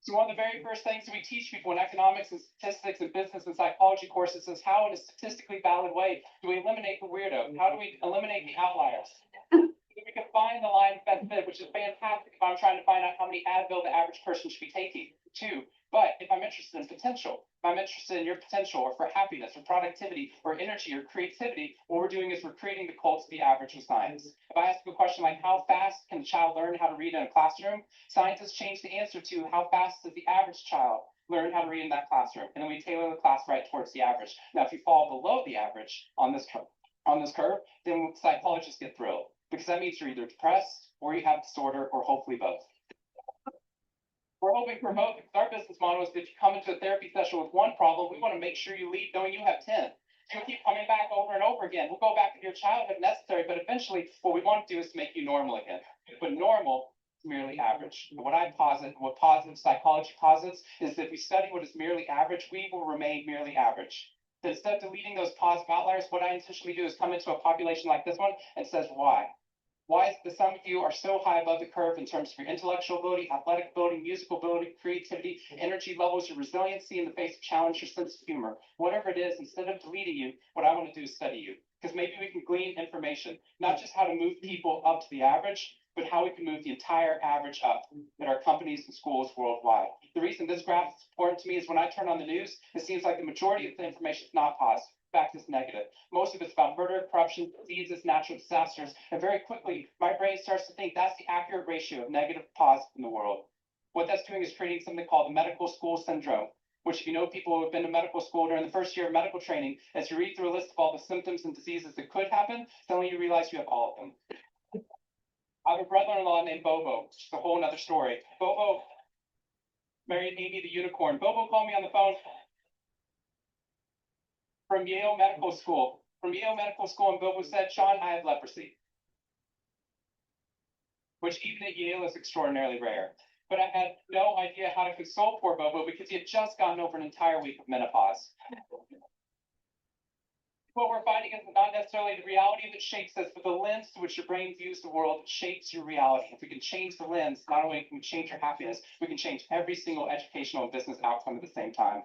So one of the very first things that we teach people in economics and statistics and business and psychology courses is how, in a statistically valid way, do we eliminate the weirdo? How do we eliminate the outliers? So we can find the line of best fit, which is fantastic if I'm trying to find out how many Advil the average person should be taking. 2. But if I'm interested in potential, if I'm interested in your potential or for happiness or productivity or energy or creativity, what we're doing is we're creating the cult of the average in science. If I ask a question like how fast can a child learn how to read in a classroom, scientists change the answer to how fast does the average child learn how to read in that classroom, and then we tailor the class right towards the average. Now, if you fall below the average on this curve, then psychologists get thrilled because that means you're either depressed or you have disorder or hopefully both. We're hoping for both because our business model is that if you come into a therapy session with one problem, we want to make sure you leave knowing you have 10. You'll keep coming back over and over again. We'll go back to your childhood if necessary, but eventually what we want to do is to make you normal again. But normal is merely average. And what I posit, what positive psychology posits, is that if we study what is merely average, we will remain merely average. That instead of deleting those positive outliers, what I intentionally do is come into a population like this one and says, why? Why is it that some of you are so high above the curve in terms of your intellectual ability, athletic ability, musical ability, creativity, energy levels, your resiliency in the face of challenge, your sense of humor? Whatever it is, instead of deleting you, what I want to do is study you. Because maybe we can glean information, not just how to move people up to the average, but how we can move the entire average up at our companies and schools worldwide. The reason this graph is important to me is when I turn on the news, it seems like the majority of the information is not positive. In fact, it's negative. Most of it's about murder, corruption, diseases, natural disasters, and very quickly, my brain starts to think that's the accurate ratio of negative to positive in the world. What that's doing is creating something called the medical school syndrome, which if you know people who have been to medical school during the first year of medical training, as you read through a list of all the symptoms and diseases that could happen, suddenly you realize you have all of them. I have a brother-in-law named Bobo, which is a whole nother story. Bobo married Amy the unicorn. Bobo called me on the phone from Yale Medical School. And Bobo said, Sean, I have leprosy. Which even at Yale is extraordinarily rare. But I had no idea how to console poor Bobo because he had just gotten over an entire week of menopause. What we're finding is not necessarily the reality that shapes us, but the lens through which your brain views the world shapes your reality. If we can change the lens, not only can we change your happiness, we can change every single educational and business outcome at the same time.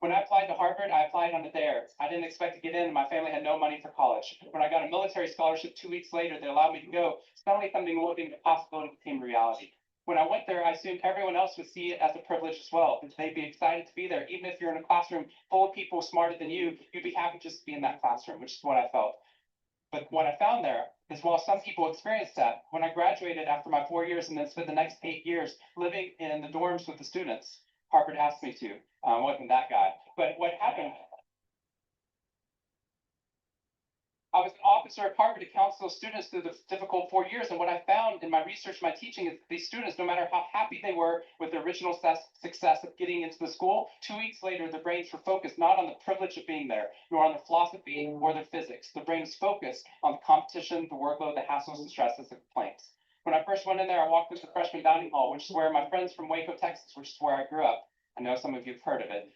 When I applied to Harvard, I applied on a dare. I didn't expect to get in, and my family had no money for college. When I got a military scholarship 2 weeks later that allowed me to go, suddenly something looking at possibility became reality. When I went there, I assumed everyone else would see it as a privilege as well, because they'd be excited to be there. Even if you're in a classroom full of people smarter than you, you'd be happy just to be in that classroom, which is what I felt. But what I found there is while some people experienced that, when I graduated after my 4 years and then spent the next 8 years living in the dorms with the students, Harvard asked me to. I wasn't that guy. But what happened, I was an officer at Harvard to counsel students through the difficult 4 years. And what I found in my research, my teaching, is these students, no matter how happy they were with their original success of getting into the school, 2 weeks later, their brains were focused not on the privilege of being there, nor on their philosophy or their physics. The brain was focused on the competition, the workload, the hassles and stresses, the complaints. When I first went in there, I walked into the freshman dining hall, which is where my friends from Waco, Texas, which is where I grew up. I know some of you have heard of it.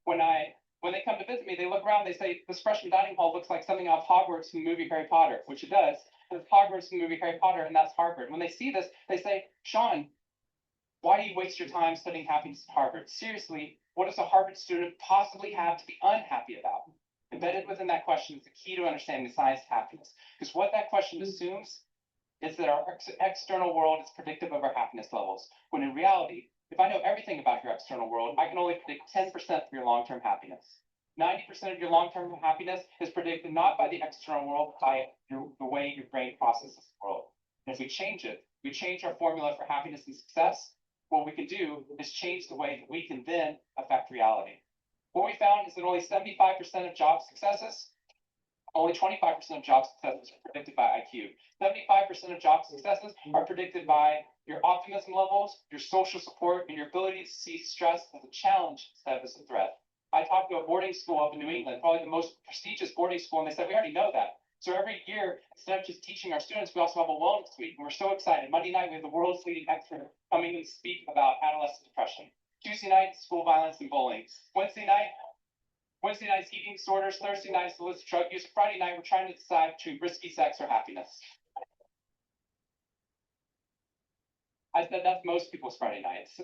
When they come to visit me, they look around, they say, this freshman dining hall looks like something off Hogwarts in the movie Harry Potter, which it does. It's Hogwarts in the movie Harry Potter, and that's Harvard. When they see this, they say, Sean, why do you waste your time studying happiness at Harvard? Seriously, what does a Harvard student possibly have to be unhappy about? Embedded within that question is the key to understanding the science of happiness. Because what that question assumes is that our external world is predictive of our happiness levels, when in reality, if I know everything about your external world, I can only predict 10% of your long-term happiness. 90% of your long-term happiness is predicted not by the external world, but by the way your brain processes the world. And if we change it, we change our formula for happiness and success, what we can do is change the way that we can then affect reality. What we found is that only 75% of job successes, only 25% of job successes are predicted by IQ. 75% of job successes are predicted by your optimism levels, your social support, and your ability to see stress as a challenge instead of as a threat. I talked to a boarding school up in New England, probably the most prestigious boarding school, and they said, we already know that. So every year, instead of just teaching our students, we also have a wellness week, and we're so excited. Monday night, we have the world's leading expert coming and speak about adolescent depression. Tuesday night, school violence and bullying. Wednesday night's eating disorders. Thursday night's illicit drug use. Friday night, we're trying to decide between risky sex or happiness. I said that's most people's Friday nights.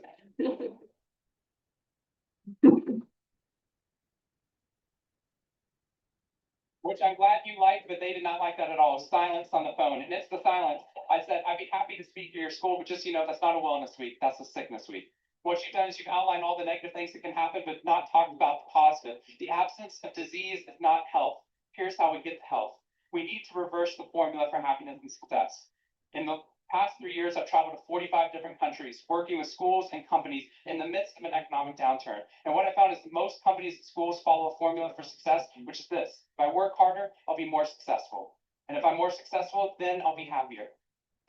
Which I'm glad you liked, but they did not like that at all. Silence on the phone. And it's the silence. I said, I'd be happy to speak to your school, but just so you know, that's not a wellness week. That's a sickness week. What you've done is you've outlined all the negative things that can happen, but not talked about the positive. The absence of disease is not health. Here's how we get to health. We need to reverse the formula for happiness and success. In the past 3 years, I've traveled to 45 different countries, working with schools and companies in the midst of an economic downturn. And what I found is most companies and schools follow a formula for success, which is this: if I work harder, I'll be more successful. And if I'm more successful, then I'll be happier.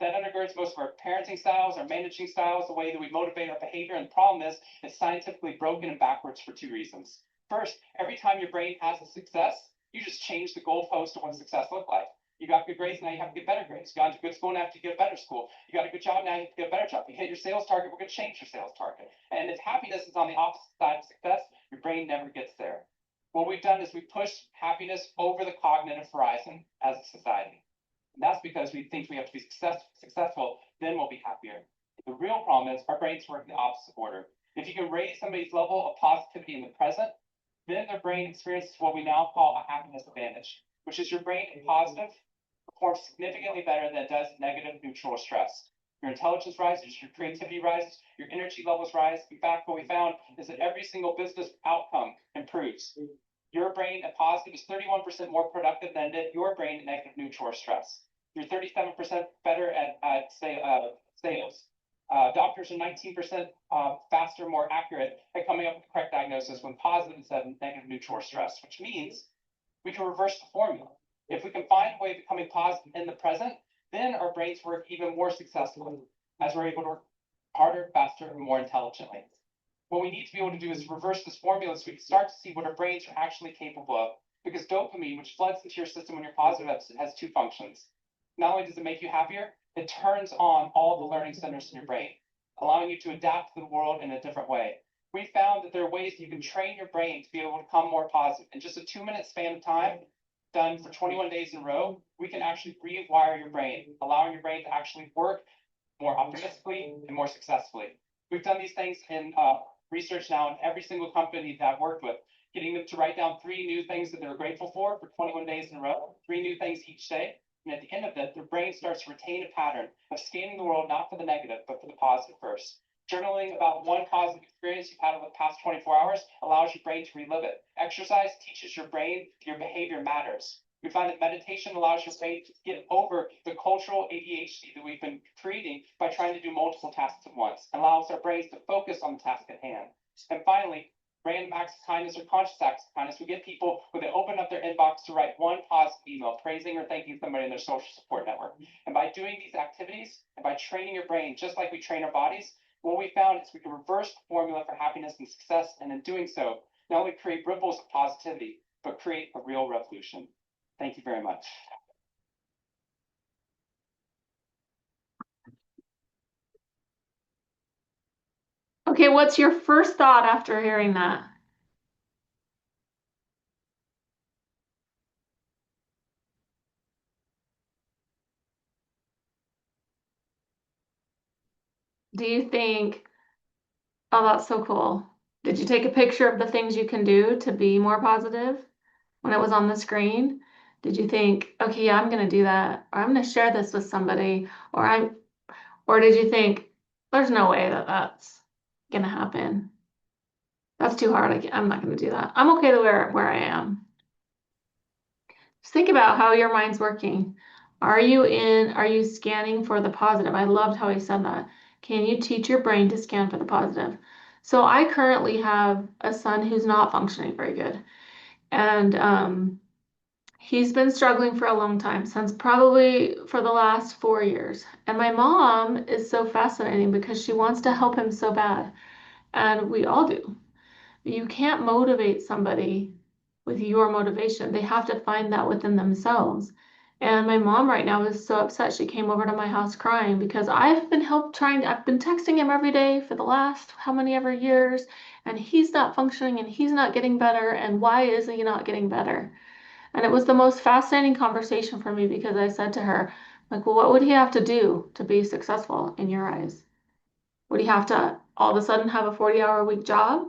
That undergirds most of our parenting styles, our managing styles, the way that we motivate our behavior. And the problem is, it's scientifically broken and backwards for 2 reasons. First, every time your brain has a success, you just change the goalpost of what success looks like. You got good grades, now you have to get better grades. You got into good school, now you have to get a better school. You got a good job, now you have to get a better job. You hit your sales target, we're going to change your sales target. And if happiness is on the opposite side of success, your brain never gets there. What we've done is we pushed happiness over the cognitive horizon as a society. And that's because we think we have to be successful, then we'll be happier. The real problem is our brains work in the opposite order. If you can raise somebody's level of positivity in the present, then their brain experiences what we now call a happiness advantage, which is your brain in positive performs significantly better than it does negative neutral stress. Your intelligence rises, your creativity rises, your energy levels rise. In fact, what we found is that every single business outcome improves. Your brain at positive is 31% more productive than your brain at negative neutral stress. You're 37% better at sales. Doctors are 19% faster, more accurate at coming up with the correct diagnosis when positive instead of negative neutral stress, which means we can reverse the formula. If we can find a way of becoming positive in the present, then our brains work even more successfully as we're able to work harder, faster, and more intelligently. What we need to be able to do is reverse this formula so we can start to see what our brains are actually capable of. Because dopamine, which floods into your system when you're positive, has two functions. Not only does it make you happier, it turns on all the learning centers in your brain, allowing you to adapt to the world in a different way. We found that there are ways that you can train your brain to be able to become more positive. In just a 2-minute span of time, done for 21 days in a row, we can actually rewire your brain, allowing your brain to actually work more optimistically and more successfully. We've done these things in research now in every single company that I've worked with, getting them to write down 3 new things that they're grateful for 21 days in a row, 3 new things each day. And at the end of it, their brain starts to retain a pattern of scanning the world not for the negative, but for the positive first. Journaling about one positive experience you've had over the past 24 hours allows your brain to relive it. Exercise teaches your brain your behavior matters. We find that meditation allows your brain to get over the cultural ADHD that we've been creating by trying to do multiple tasks at once, and allows our brains to focus on the task at hand. And finally, random acts of kindness or conscious acts of kindness. We get people when they open up their inbox to write one positive email praising or thanking somebody in their social support network. And by doing these activities and by training your brain, just like we train our bodies, what we found is we can reverse the formula for happiness and success, and in doing so, not only create ripples of positivity, but create a real revolution. Thank you very much. Okay, what's your first thought after hearing that? Do you think, oh, that's so cool. Did you take a picture of the things you can do to be more positive when it was on the screen? Did you think, okay, yeah, I'm gonna do that, or I'm gonna share this with somebody, or did you think, there's no way that that's gonna happen? That's too hard. I'm not gonna do that. I'm okay to where I am. Just think about how your mind's working. Are you scanning for the positive? I loved how he said that. Can you teach your brain to scan for the positive? So I currently have a son who's not functioning very good. And he's been struggling for a long time, since probably for the last 4 years. And my mom is so fascinating because she wants to help him so bad. And we all do. You can't motivate somebody with your motivation. They have to find that within themselves. And my mom right now is so upset. She came over to my house crying because I've been I've been texting him every day for the last how many ever years, and he's not functioning and he's not getting better. And why is he not getting better? And it was the most fascinating conversation for me because I said to her, like, well, what would he have to do to be successful in your eyes? Would he have to all of a sudden have a 40-hour-a-week job?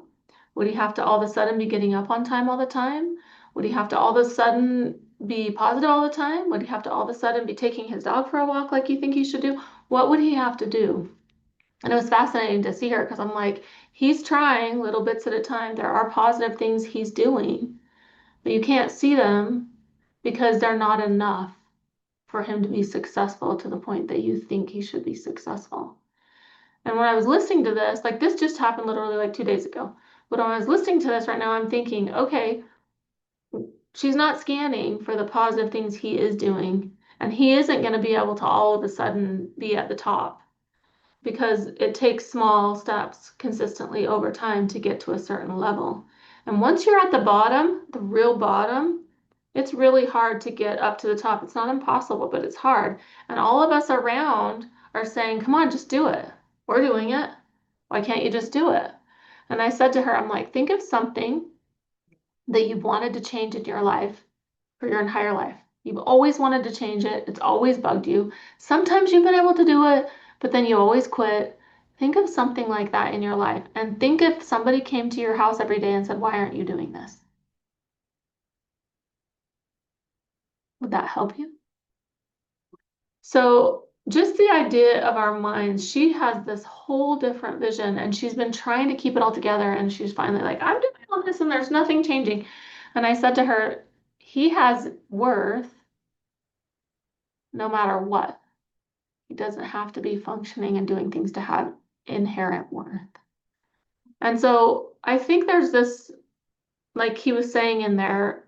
Would he have to all of a sudden be getting up on time all the time? Would he have to all of a sudden be positive all the time? Would he have to all of a sudden be taking his dog for a walk like you think he should do? What would he have to do? And it was fascinating to see her because I'm like, he's trying little bits at a time. There are positive things he's doing, but you can't see them because they're not enough for him to be successful to the point that you think he should be successful. And when I was listening to this, like this just happened literally like 2 days ago. But when I was listening to this right now, I'm thinking, okay, she's not scanning for the positive things he is doing. And he isn't going to be able to all of a sudden be at the top because it takes small steps consistently over time to get to a certain level. And once you're at the bottom, the real bottom, it's really hard to get up to the top. It's not impossible, but it's hard. And all of us around are saying, come on, just do it. We're doing it. Why can't you just do it? And I said to her, I'm like, think of something that you've wanted to change in your life for your entire life. You've always wanted to change it. It's always bugged you. Sometimes you've been able to do it, but then you always quit. Think of something like that in your life and think if somebody came to your house every day and said, why aren't you doing this? Would that help you? So just the idea of our minds, she has this whole different vision and she's been trying to keep it all together and she's finally like, I'm doing all this and there's nothing changing. And I said to her, he has worth no matter what. He doesn't have to be functioning and doing things to have inherent worth. And so I think there's this, like he was saying in there,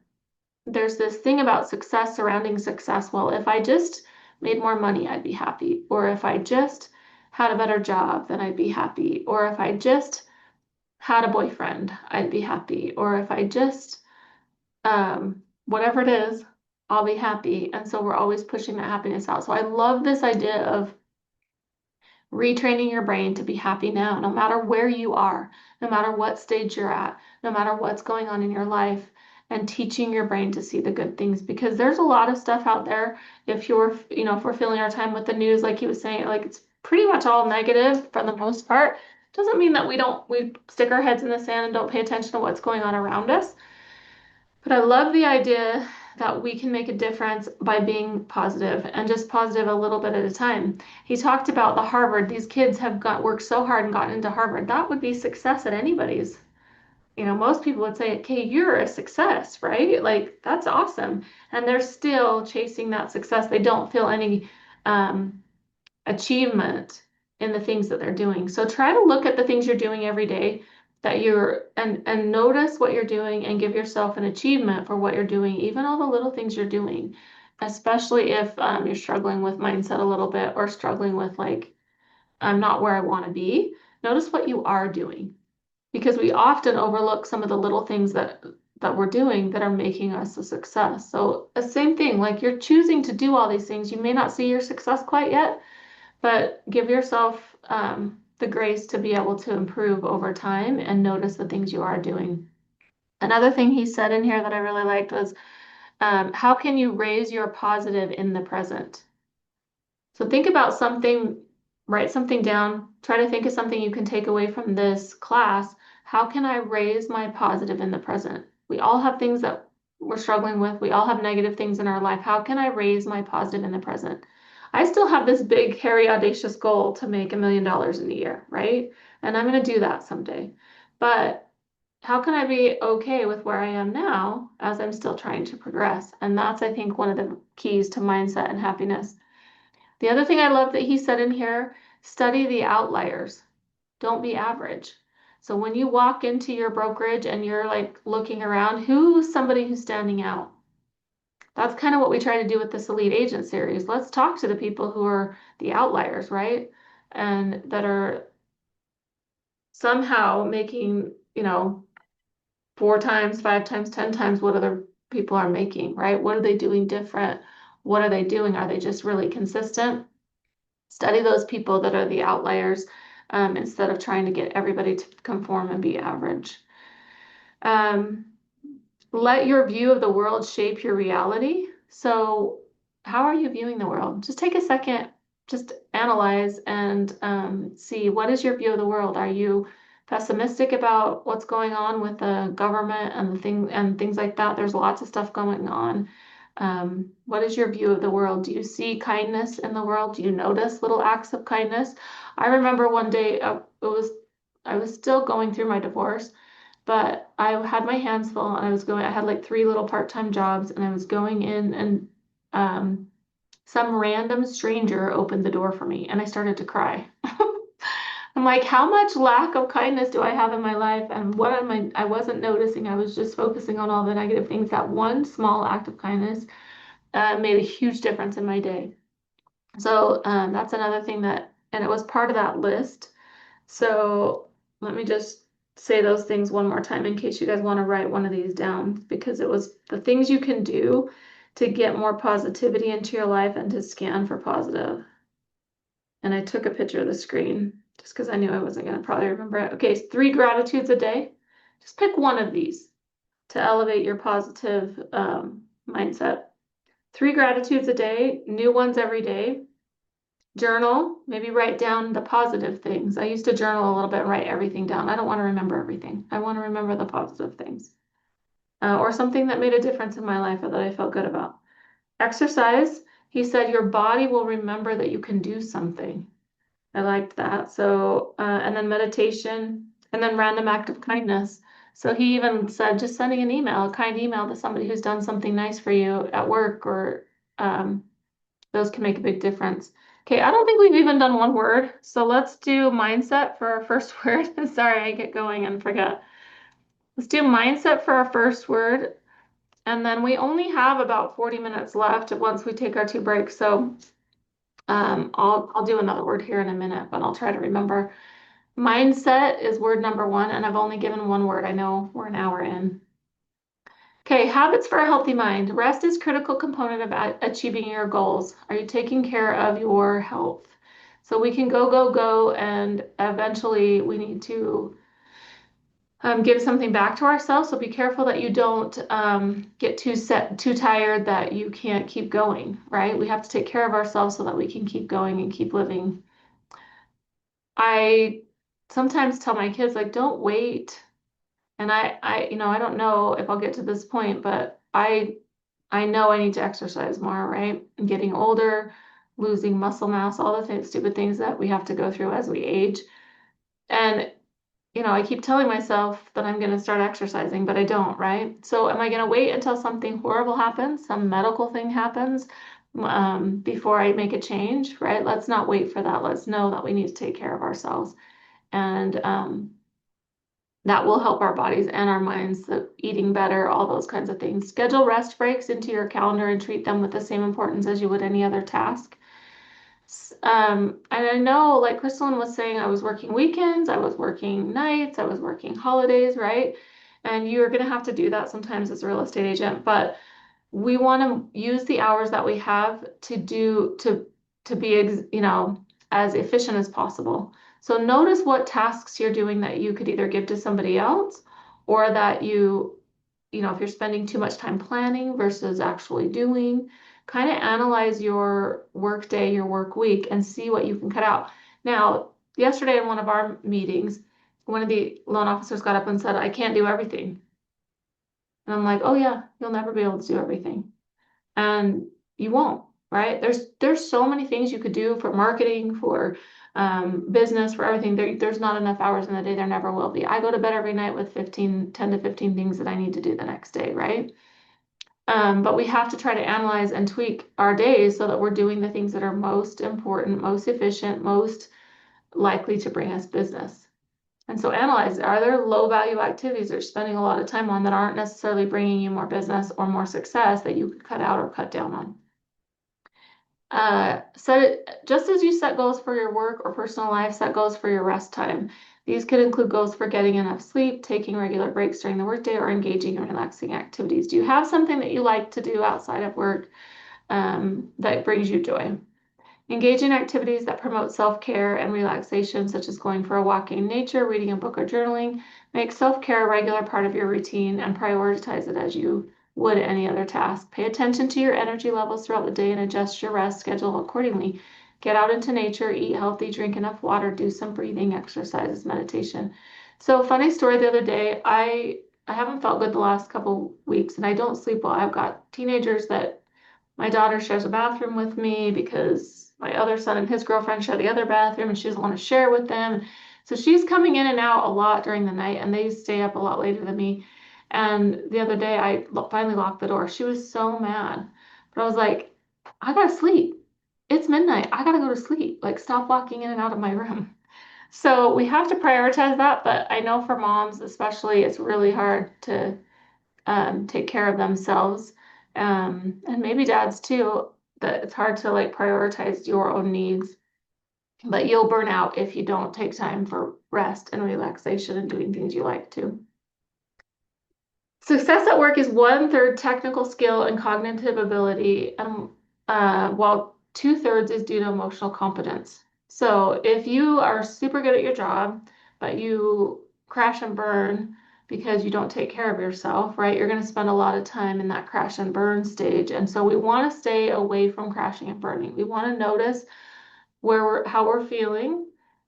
there's this thing about success surrounding success. Well, if I just made more money, I'd be happy. Or if I just had a better job, then I'd be happy. Or if I just had a boyfriend, I'd be happy. Or if I just, whatever it is, I'll be happy. And so we're always pushing that happiness out. So I love this idea of retraining your brain to be happy now, no matter where you are, no matter what stage you're at, no matter what's going on in your life, and teaching your brain to see the good things because there's a lot of stuff out there. If you're, if we're filling our time with the news, like he was saying, like it's pretty much all negative for the most part. Doesn't mean that we stick our heads in the sand and don't pay attention to what's going on around us. But I love the idea that we can make a difference by being positive and just positive a little bit at a time. He talked about the Harvard. These kids have worked so hard and gotten into Harvard. That would be success at anybody's. Most people would say, okay, you're a success, right? Like, that's awesome. And they're still chasing that success. They don't feel any achievement in the things that they're doing. So try to look at the things you're doing every day and notice what you're doing and give yourself an achievement for what you're doing, even all the little things you're doing, especially if you're struggling with mindset a little bit or struggling with like, I'm not where I want to be. Notice what you are doing because we often overlook some of the little things that we're doing that are making us a success. So the same thing, like you're choosing to do all these things. You may not see your success quite yet, but give yourself the grace to be able to improve over time and notice the things you are doing. Another thing he said in here that I really liked was, how can you raise your positive in the present? So think about something, write something down, try to think of something you can take away from this class. How can I raise my positive in the present? We all have things that we're struggling with. We all have negative things in our life. How can I raise my positive in the present? I still have this big, hairy, audacious goal to make $1 million in a year, right? And I'm going to do that someday. But how can I be okay with where I am now as I'm still trying to progress? And that's, I think, one of the keys to mindset and happiness. The other thing I love that he said in here, study the outliers. Don't be average. So when you walk into your brokerage and you're like looking around, who's somebody who's standing out? That's kind of what we try to do with this Elite Agent series. Let's talk to the people who are the outliers, right? And that are somehow making, 4 times, 5 times, 10 times what other people are making, right? What are they doing different? What are they doing? Are they just really consistent? Study those people that are the outliers, instead of trying to get everybody to conform and be average. Um, let your view of the world shape your reality. So, how are you viewing the world? Just take a second, just analyze and see, what is your view of the world? Are you pessimistic about what's going on with the government and things like that? There's lots of stuff going on. What is your view of the world? Do you see kindness in the world? Do you notice little acts of kindness? I remember one day, I was still going through my divorce, but I had my hands full and I had like 3 little part-time jobs, and I was going in, and some random stranger opened the door for me and I started to cry. I'm like, how much lack of kindness do I have in my life? And what I wasn't noticing. I was just focusing on all the negative things. That one small act of kindness made a huge difference in my day. So that's another thing and it was part of that list. So let me just say those things one more time in case you guys want to write one of these down, because it was the things you can do to get more positivity into your life and to scan for positive. And I took a picture of the screen just because I knew I wasn't going to probably remember it. Okay, 3 gratitudes a day. Just pick one of these to elevate your positive mindset. 3 gratitudes a day, new ones every day. Journal, maybe write down the positive things. I used to journal a little bit and write everything down. I don't want to remember everything. I want to remember the positive things. Or something that made a difference in my life or that I felt good about. Exercise, he said your body will remember that you can do something. I liked that. So, and then meditation, and then random act of kindness. So he even said just sending an email, a kind email to somebody who's done something nice for you at work, or those can make a big difference. Okay, I don't think we've even done one word. So let's do mindset for our first word. Sorry, I get going and forget. Let's do mindset for our first word. And then we only have about 40 minutes left once we take our 2 breaks. So I'll do another word here in a minute, but I'll try to remember. Mindset is word number 1, and I've only given one word. I know we're an hour in. Okay, habits for a healthy mind. Rest is critical component of achieving your goals. Are you taking care of your health? So we can go, and eventually we need to give something back to ourselves. So be careful that you don't get too tired that you can't keep going, right? We have to take care of ourselves so that we can keep going and keep living. I sometimes tell my kids, like, don't wait. And I don't know if I'll get to this point, but I know I need to exercise more, right? I'm getting older, losing muscle mass, all the stupid things that we have to go through as we age. And I keep telling myself that I'm going to start exercising, but I don't, right? So am I going to wait until something horrible happens, some medical thing happens, before I make a change, right? Let's not wait for that. Let's know that we need to take care of ourselves. And that will help our bodies and our minds, so eating better, all those kinds of things. Schedule rest breaks into your calendar and treat them with the same importance as you would any other task. And I know, like Crystalline was saying, I was working weekends, I was working nights, I was working holidays, right? And you're going to have to do that sometimes as a real estate agent, but we want to use the hours that we have to be, as efficient as possible. So notice what tasks you're doing that you could either give to somebody else, or that if you're spending too much time planning versus actually doing. Kind of analyze your work day, your work week, and see what you can cut out. Now, yesterday in one of our meetings, one of the loan officers got up and said, I can't do everything. And I'm like, oh yeah, you'll never be able to do everything. And you won't, right? There's so many things you could do for marketing, for business, for everything. There's not enough hours in the day. There never will be. I go to bed every night with 10 to 15 things that I need to do the next day, right? But we have to try to analyze and tweak our days so that we're doing the things that are most important, most efficient, most likely to bring us business. And so analyze, are there low value activities that you're spending a lot of time on that aren't necessarily bringing you more business or more success that you could cut out or cut down on? Just as you set goals for your work or personal life, set goals for your rest time. These could include goals for getting enough sleep, taking regular breaks during the workday, or engaging in relaxing activities. Do you have something that you like to do outside of work? that brings you joy. Engage in activities that promote self-care and relaxation, such as going for a walk in nature, reading a book, or journaling. Make self-care a regular part of your routine and prioritize it as you would any other task. Pay attention to your energy levels throughout the day and adjust your rest schedule accordingly. Get out into nature, eat healthy, drink enough water, do some breathing exercises, meditation. So, funny story the other day, I haven't felt good the last couple weeks and I don't sleep well. I've got teenagers that my daughter shares a bathroom with me because my other son and his girlfriend share the other bathroom and she doesn't want to share with them. So she's coming in and out a lot during the night and they stay up a lot later than me. And the other day I finally locked the door. She was so mad. But I was like, I gotta sleep. It's midnight. I gotta go to sleep. Like, stop walking in and out of my room. So we have to prioritize that. But I know for moms, especially, it's really hard to take care of themselves. And maybe dads too, that it's hard to like prioritize your own needs. But you'll burn out if you don't take time for rest and relaxation and doing things you like to. Success at work is 1/3 technical skill and cognitive ability, while 2/3 is due to emotional competence. So if you are super good at your job, but you crash and burn because you don't take care of yourself, right? You're going to spend a lot of time in that crash and burn stage. And so we want to stay away from crashing and burning. We want to notice how we're feeling.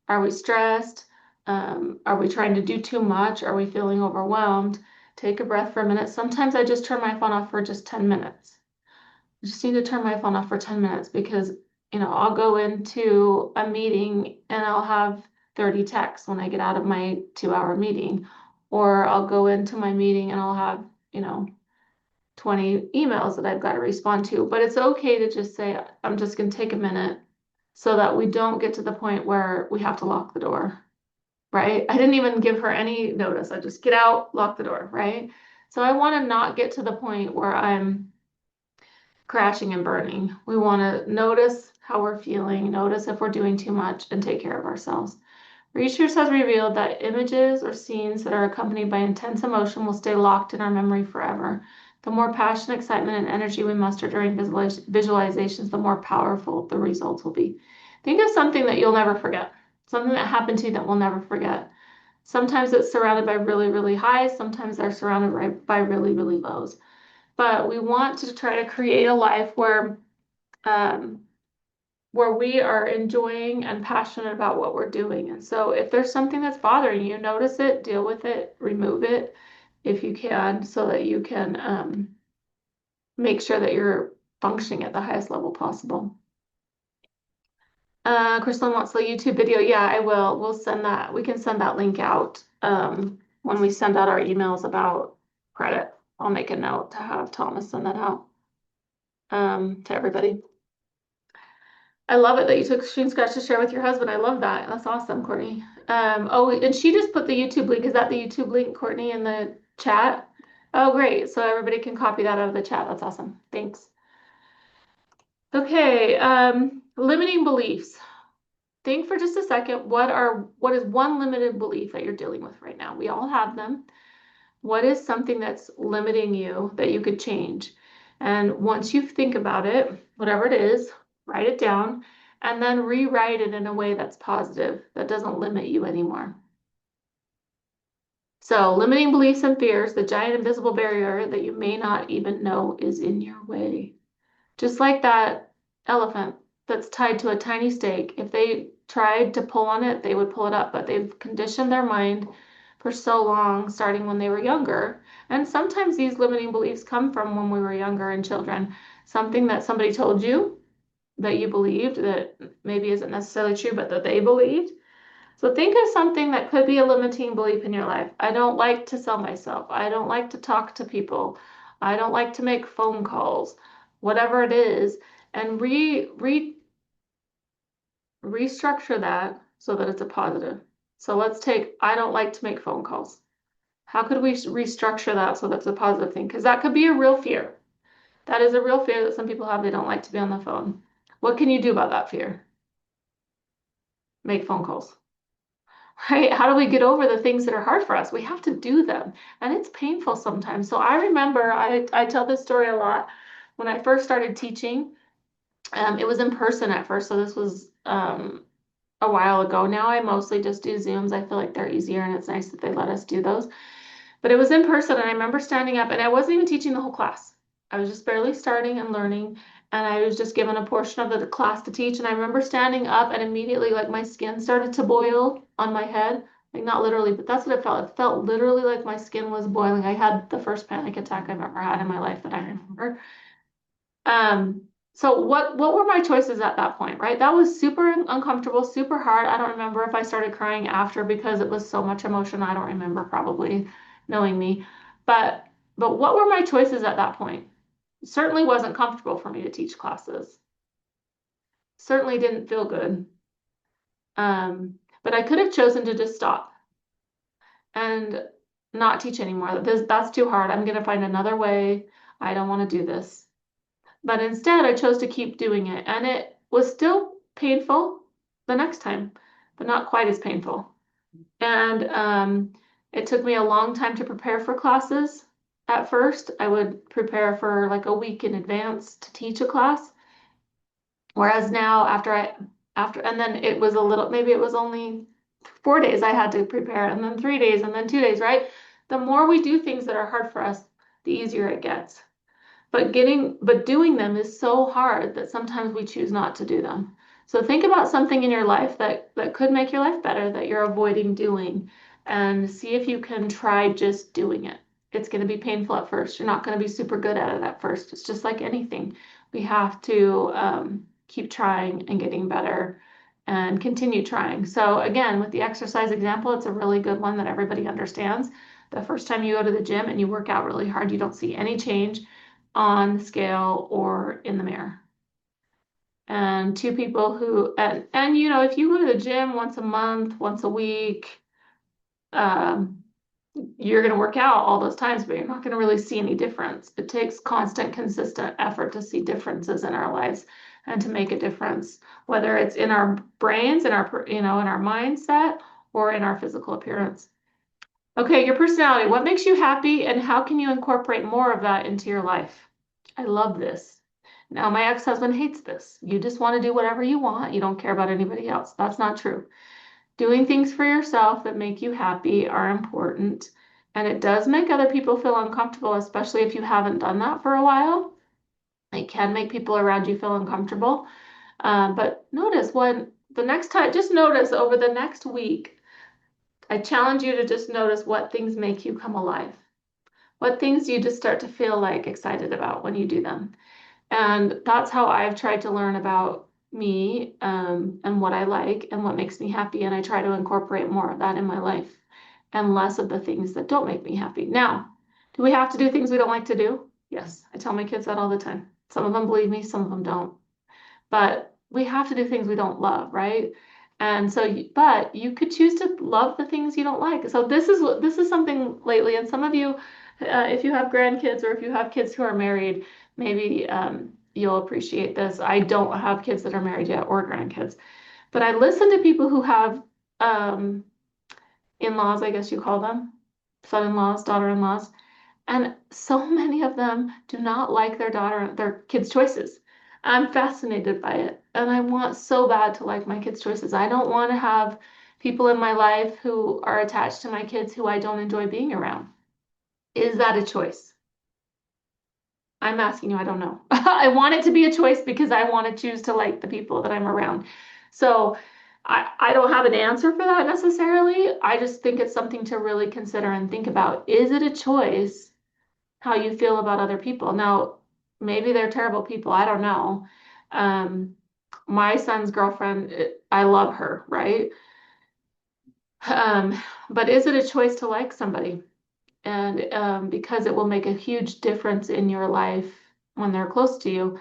Are we stressed? Are we trying to do too much? Are we feeling overwhelmed? Take a breath for a minute. Sometimes I just turn my phone off for just 10 minutes. I just need to turn my phone off for 10 minutes because, I'll go into a meeting and I'll have 30 texts when I get out of my 2-hour meeting. Or I'll go into my meeting and I'll have, 20 emails that I've got to respond to. But it's okay to just say, I'm just going to take a minute so that we don't get to the point where we have to lock the door. Right? I didn't even give her any notice. I just get out, lock the door, right? So I want to not get to the point where I'm crashing and burning. We want to notice how we're feeling, notice if we're doing too much, and take care of ourselves. Research has revealed that images or scenes that are accompanied by intense emotion will stay locked in our memory forever. The more passion, excitement, and energy we muster during visualizations, the more powerful the results will be. Think of something that you'll never forget. Something that happened to you that we'll never forget. Sometimes it's surrounded by really, really highs. Sometimes they're surrounded by really, really lows. But we want to try to create a life where we are enjoying and passionate about what we're doing. And so if there's something that's bothering you, notice it, deal with it, remove it if you can, so that you can make sure that you're functioning at the highest level possible. Crystal wants the YouTube video. Yeah, I will. We'll send that. We can send that link out when we send out our emails about credit. I'll make a note to have Thomas send that out to everybody. I love it that you took screen scratch to share with your husband. I love that. That's awesome, Courtney. Oh, and she just put the YouTube link. Is that the YouTube link, Courtney, in the chat? Oh, great. So everybody can copy that out of the chat. That's awesome. Thanks. Okay, limiting beliefs. Think for just a second, what is one limited belief that you're dealing with right now? We all have them. What is something that's limiting you that you could change? And once you think about it, whatever it is, write it down and then rewrite it in a way that's positive, that doesn't limit you anymore. So, limiting beliefs and fears, the giant invisible barrier that you may not even know is in your way. Just like that elephant that's tied to a tiny stake. If they tried to pull on it, they would pull it up, but they've conditioned their mind for so long, starting when they were younger. And sometimes these limiting beliefs come from when we were younger and children. Something that somebody told you that you believed that maybe isn't necessarily true, but that they believed. So think of something that could be a limiting belief in your life. I don't like to sell myself. I don't like to talk to people. I don't like to make phone calls. Whatever it is, and restructure that so that it's a positive. So let's take, I don't like to make phone calls. How could we restructure that so that's a positive thing? Because that could be a real fear. That is a real fear that some people have. They don't like to be on the phone. What can you do about that fear? Make phone calls. Right? How do we get over the things that are hard for us? We have to do them. And it's painful sometimes. So I remember, I tell this story a lot. when I first started teaching, it was in person at first, so this was a while ago. Now I mostly just do Zooms. I feel like they're easier and it's nice that they let us do those. But it was in person, and I remember standing up, and I wasn't even teaching the whole class. I was just barely starting and learning, and I was just given a portion of the class to teach. And I remember standing up, and immediately, like, my skin started to boil on my head. Like, not literally, but that's what it felt. It felt literally like my skin was boiling. I had the first panic attack I've ever had in my life that I remember. So what were my choices at that point, right? That was super uncomfortable, super hard. I don't remember if I started crying after because it was so much emotion. I don't remember, probably, knowing me. But what were my choices at that point? It certainly wasn't comfortable for me to teach classes. Certainly didn't feel good. But I could have chosen to just stop and not teach anymore. That's too hard. I'm gonna find another way. I don't want to do this. But instead, I chose to keep doing it. And it was still painful the next time, but not quite as painful. And it took me a long time to prepare for classes. At first, I would prepare for like a week in advance to teach a class. Whereas now, and then it was a little, maybe it was only 4 days I had to prepare, and then 3 days, and then 2 days, right? The more we do things that are hard for us, the easier it gets. But doing them is so hard that sometimes we choose not to do them. So think about something in your life that could make your life better that you're avoiding doing, and see if you can try just doing it. It's going to be painful at first. You're not going to be super good at it at first. It's just like anything. We have to keep trying and getting better and continue trying. So again, with the exercise example, it's a really good one that everybody understands. The first time you go to the gym and you work out really hard, you don't see any change on the scale or in the mirror. And two people who, and you know, if you go to the gym once a month, once a week, you're going to work out all those times, but you're not going to really see any difference. It takes constant, consistent effort to see differences in our lives and to make a difference, whether it's in our brains, in our, in our mindset, or in our physical appearance. Okay, your personality. What makes you happy, and how can you incorporate more of that into your life? I love this. Now, my ex-husband hates this. You just want to do whatever you want. You don't care about anybody else. That's not true. Doing things for yourself that make you happy are important. And it does make other people feel uncomfortable, especially if you haven't done that for a while. It can make people around you feel uncomfortable. But notice when the next time, just notice over the next week, I challenge you to just notice what things make you come alive. What things do you just start to feel like excited about when you do them? And that's how I've tried to learn about me, and what I like and what makes me happy. And I try to incorporate more of that in my life and less of the things that don't make me happy. Now, do we have to do things we don't like to do? Yes. I tell my kids that all the time. Some of them believe me, some of them don't. But we have to do things we don't love, right? And so, but you could choose to love the things you don't like. So this is something lately, and some of you, if you have grandkids or if you have kids who are married, maybe you'll appreciate this. I don't have kids that are married yet or grandkids, but I listen to people who have in-laws, I guess you call them, son-in-laws, daughter-in-laws, and so many of them do not like their kids' choices. I'm fascinated by it, and I want so bad to like my kids' choices. I don't want to have people in my life who are attached to my kids who I don't enjoy being around. Is that a choice? I'm asking you, I don't know. I want it to be a choice because I want to choose to like the people that I'm around. So I don't have an answer for that necessarily. I just think it's something to really consider and think about. Is it a choice how you feel about other people? Now, maybe they're terrible people. I don't know. My son's girlfriend, I love her, right? But is it a choice to like somebody? And because it will make a huge difference in your life when they're close to you.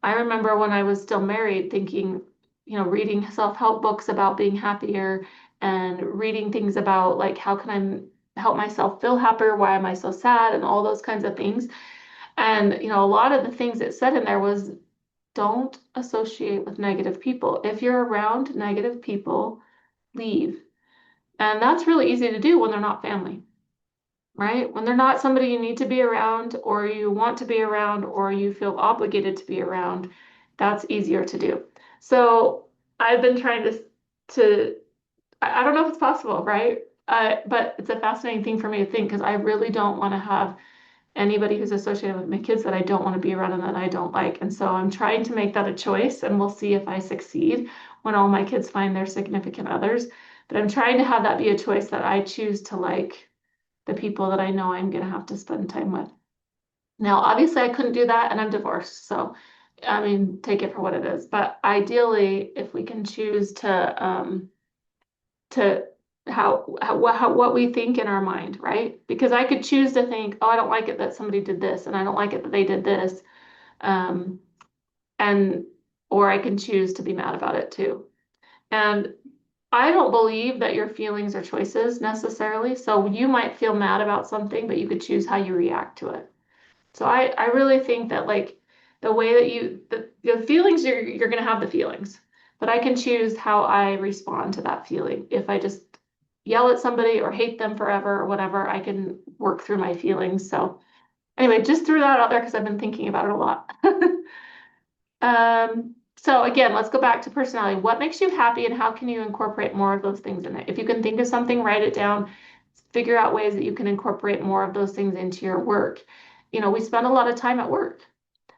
I remember when I was still married thinking, reading self-help books about being happier and reading things about like how can I help myself feel happier, why am I so sad, and all those kinds of things. And a lot of the things it said in there was don't associate with negative people. If you're around negative people, leave. And that's really easy to do when they're not family. right? When they're not somebody you need to be around, or you want to be around, or you feel obligated to be around, that's easier to do. So I've been trying to I don't know if it's possible, right? But it's a fascinating thing for me to think because I really don't want to have anybody who's associated with my kids that I don't want to be around and that I don't like. And so I'm trying to make that a choice, and we'll see if I succeed when all my kids find their significant others. But I'm trying to have that be a choice that I choose to like the people that I know I'm going to have to spend time with. Now, obviously, I couldn't do that, and I'm divorced. So, I mean, take it for what it is. But ideally, if we can choose to what we think in our mind, right? Because I could choose to think, oh, I don't like it that somebody did this, and I don't like it that they did this, um, and or I can choose to be mad about it too. And I don't believe that your feelings are choices necessarily. So you might feel mad about something, but you could choose how you react to it. So I really think that like the way that the feelings you're gonna have the feelings, but I can choose how I respond to that feeling. If I just yell at somebody or hate them forever or whatever, I can work through my feelings. So anyway, just threw that out there because I've been thinking about it a lot. So again, let's go back to personality. What makes you happy and how can you incorporate more of those things in it? If you can think of something, write it down, figure out ways that you can incorporate more of those things into your work. You know, we spend a lot of time at work.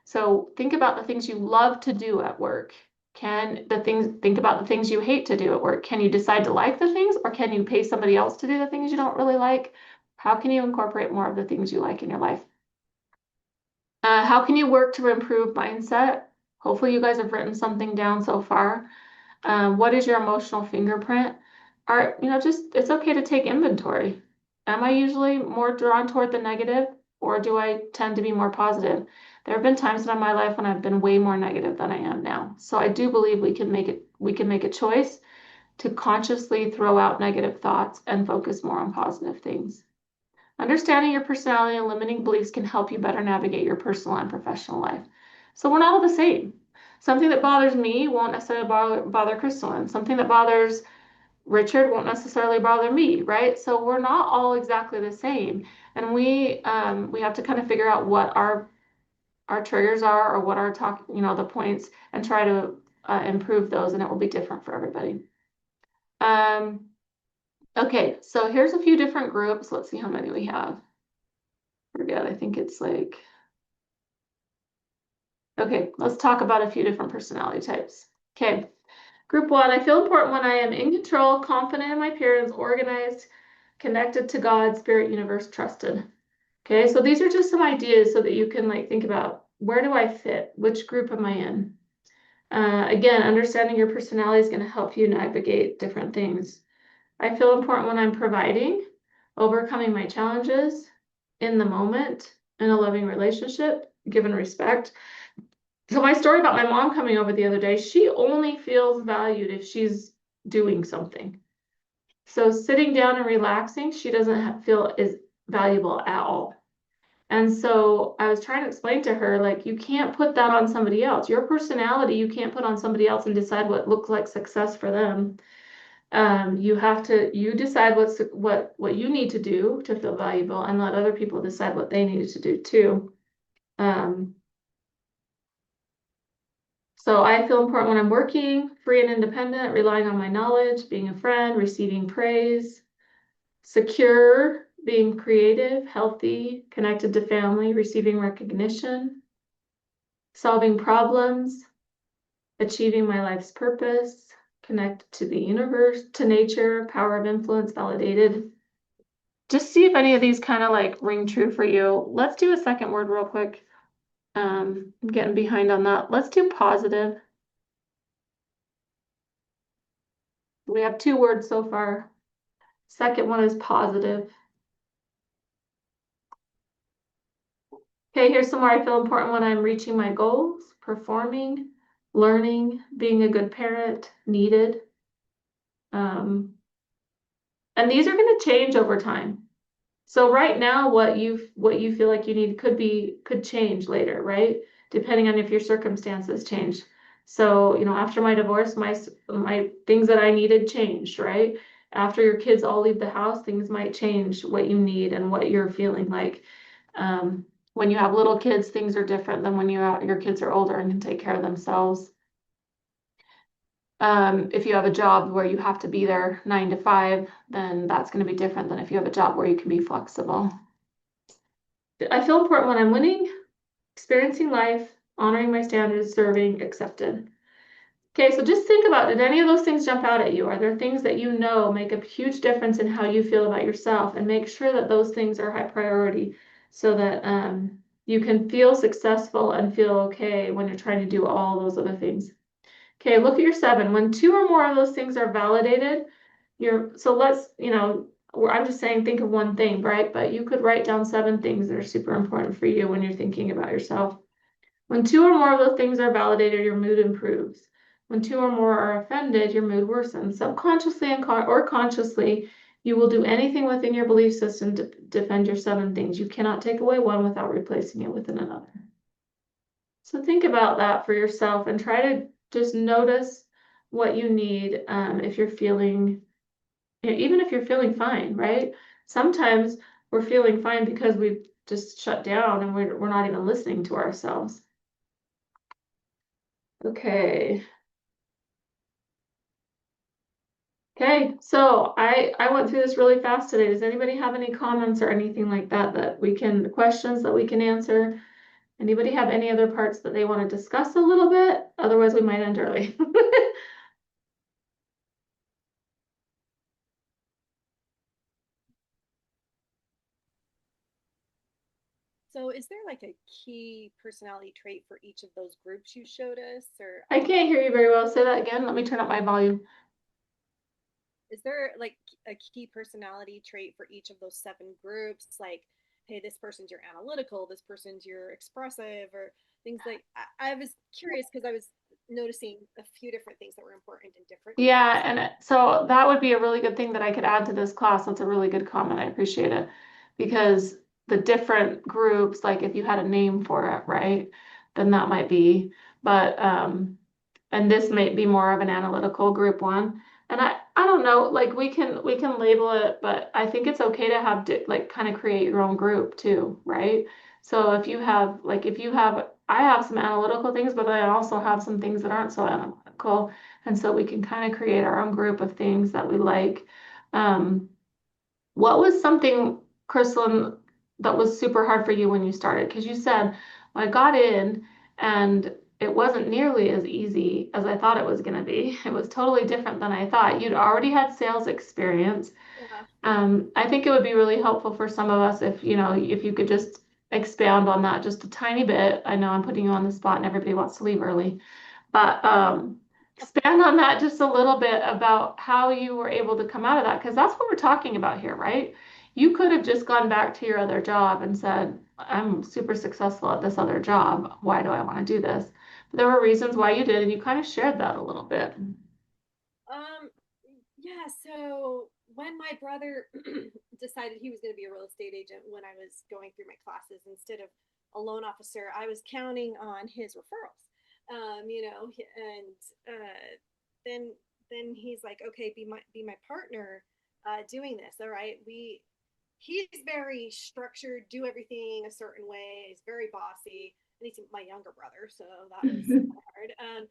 So think about the things you love to do at work. Think about the things you hate to do at work. Can you decide to like the things, or can you pay somebody else to do the things you don't really like? How can you incorporate more of the things you like in your life? How can you work to improve mindset? Hopefully you guys have written something down so far. What is your emotional fingerprint? Just it's okay to take inventory. Am I usually more drawn toward the negative, or do I tend to be more positive? There have been times in my life when I've been way more negative than I am now. So I do believe we can make a choice to consciously throw out negative thoughts and focus more on positive things. Understanding your personality and limiting beliefs can help you better navigate your personal and professional life. So we're not all the same. Something that bothers me won't necessarily bother Crystal, and something that bothers Richard won't necessarily bother me, right? So we're not all exactly the same, and we have to kind of figure out what our triggers are, or what our the points, and try to improve those, and it will be different for everybody. Okay, so here's a few different groups. Let's see how many we have. Forget, I think it's like, okay, let's talk about a few different personality types. Okay, group 1, I feel important when I am in control, confident in my appearance, organized, connected to God, spirit, universe, trusted. Okay, so these are just some ideas so that you can like think about, where do I fit? Which group am I in? Again, understanding your personality is going to help you navigate different things. I feel important when I'm providing, overcoming my challenges, in the moment, in a loving relationship, given respect. So my story about my mom coming over the other day, she only feels valued if she's doing something. So sitting down and relaxing, she doesn't feel is valuable at all. And so I was trying to explain to her, like, you can't put that on somebody else. Your personality, you can't put on somebody else and decide what looks like success for them. You decide what you need to do to feel valuable, and let other people decide what they need to do too. So I feel important when I'm working, free and independent, relying on my knowledge, being a friend, receiving praise, secure, being creative, healthy, connected to family, receiving recognition, solving problems, achieving my life's purpose, connected to the universe, to nature, power of influence, validated. Just see if any of these kind of like ring true for you. Let's do a second word real quick. I'm getting behind on that. Let's do positive. We have 2 words so far. Second one is positive. Okay, here's some more. I feel important when I'm reaching my goals, performing, learning, being a good parent, needed. And these are going to change over time. So right now, what you feel like you need could change later, right? Depending on if your circumstances change. So, after my divorce, my things that I needed changed, right? After your kids all leave the house, things might change what you need and what you're feeling like. When you have little kids, things are different than when your kids are older and can take care of themselves. If you have a job where you have to be there 9 to 5, then that's going to be different than if you have a job where you can be flexible. I feel important when I'm winning, experiencing life, honoring my standards, serving, accepted. Okay, so just think about, did any of those things jump out at you? Are there things that you know make a huge difference in how you feel about yourself? And make sure that those things are high priority so that you can feel successful and feel okay when you're trying to do all those other things. Okay, look at your 7. When 2 or more of those things are validated, so let's, I'm just saying think of one thing, right? But you could write down 7 things that are super important for you when you're thinking about yourself. When 2 or more of those things are validated, your mood improves. When 2 or more are offended, your mood worsens. Subconsciously or consciously, you will do anything within your belief system to defend your 7 things. You cannot take away one without replacing it with another. So think about that for yourself and try to just notice what you need if you're feeling, even if you're feeling fine, right? Sometimes we're feeling fine because we've just shut down and we're not even listening to ourselves. Okay. Okay, so I went through this really fast today. Does anybody have any comments or anything like that questions that we can answer? Anybody have any other parts that they want to discuss a little bit? Otherwise, we might end early. So is there like a key personality trait for each of those groups you showed us, or I can't hear you very well. Say that again. Let me turn up my volume. is there like a key personality trait for each of those 7 groups? Like, hey, this person's your analytical, this person's your expressive, or things like I was curious because I was noticing a few different things that were important in different Yeah, and so that would be a really good thing that I could add to this class. That's a really good comment. I appreciate it. Because the different groups, like if you had a name for it, right, then that might be, but and this may be more of an analytical group 1. And I don't know, like we can label it, but I think it's okay to have like kind of create your own group too, right? So if you have I have some analytical things, but I also have some things that aren't so analytical. And so we can kind of create our own group of things that we like. Um, what was something, Crystalline, that was super hard for you when you started? Because you said, I got in and it wasn't nearly as easy as I thought it was going to be. It was totally different than I thought. You'd already had sales experience. Yeah. I think it would be really helpful for some of us if, if you could just expound on that just a tiny bit. I know I'm putting you on the spot and everybody wants to leave early, but expand on that just a little bit about how you were able to come out of that, because that's what we're talking about here, right? You could have just gone back to your other job and said, I'm super successful at this other job. Why do I want to do this? But there were reasons why you did, and you kind of shared that a little bit. Yeah, so when my brother decided he was going to be a real estate agent when I was going through my classes instead of a loan officer, I was counting on his referrals. And then he's like, okay, be my partner doing this. All right, he's very structured, do everything a certain way. He's very bossy, and he's my younger brother, so that was hard.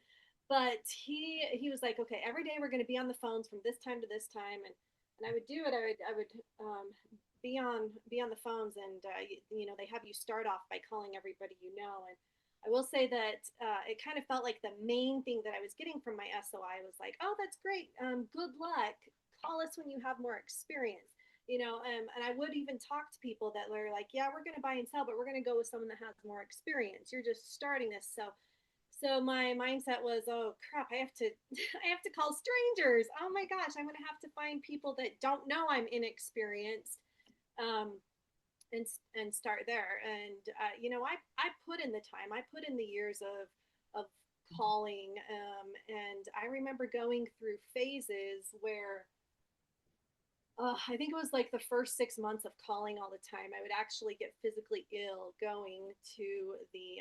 But he was like, okay, every day we're going to be on the phones from this time to this time, and I would do it. I would be on the phones, and they have you start off by calling everybody and I will say that it kind of felt like the main thing that I was getting from my SOI was like, oh, that's great, good luck, call us when you have more experience. And I would even talk to people that were like, yeah, we're going to buy and sell, but we're going to go with someone that has more experience. You're just starting this. So my mindset was, oh crap, I have to I have to call strangers. Oh my gosh, I'm going to have to find people that don't know I'm inexperienced. And start there. And I put in the time. I put in the years of calling. And I remember going through phases where I think it was like the first 6 months of calling all the time. I would actually get physically ill going to the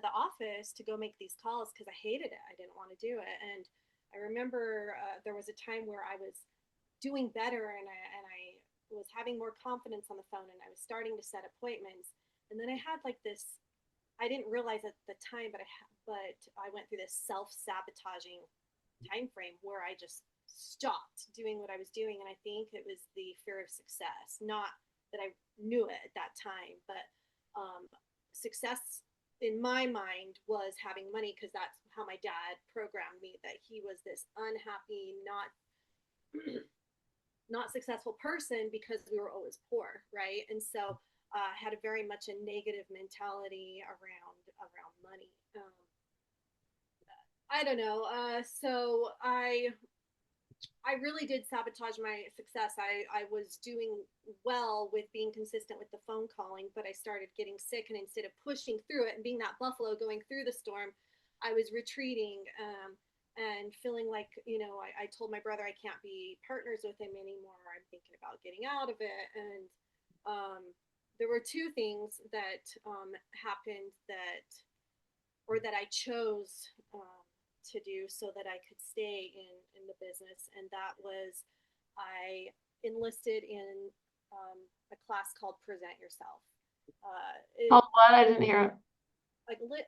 office to go make these calls because I hated it. I didn't want to do it. And I remember there was a time where I was doing better, and I was having more confidence on the phone, and I was starting to set appointments. And then I had like this, I didn't realize at the time, but I went through this self-sabotaging time frame where I just stopped doing what I was doing. And I think it was the fear of success, not that I knew it at that time, but success in my mind was having money, because that's how my dad programmed me, that he was this unhappy, not successful person because we were always poor, right? And so had a very much a negative mentality around money. I don't know. So I really did sabotage my success. I was doing well with being consistent with the phone calling, but I started getting sick, and instead of pushing through it and being that buffalo going through the storm, I was retreating and feeling like, I told my brother I can't be partners with him anymore. I'm thinking about getting out of it. And there were two things that happened that I chose to do so that I could stay in the business. And that was, I enlisted in a class called Present Yourself. Oh, what? I didn't hear it.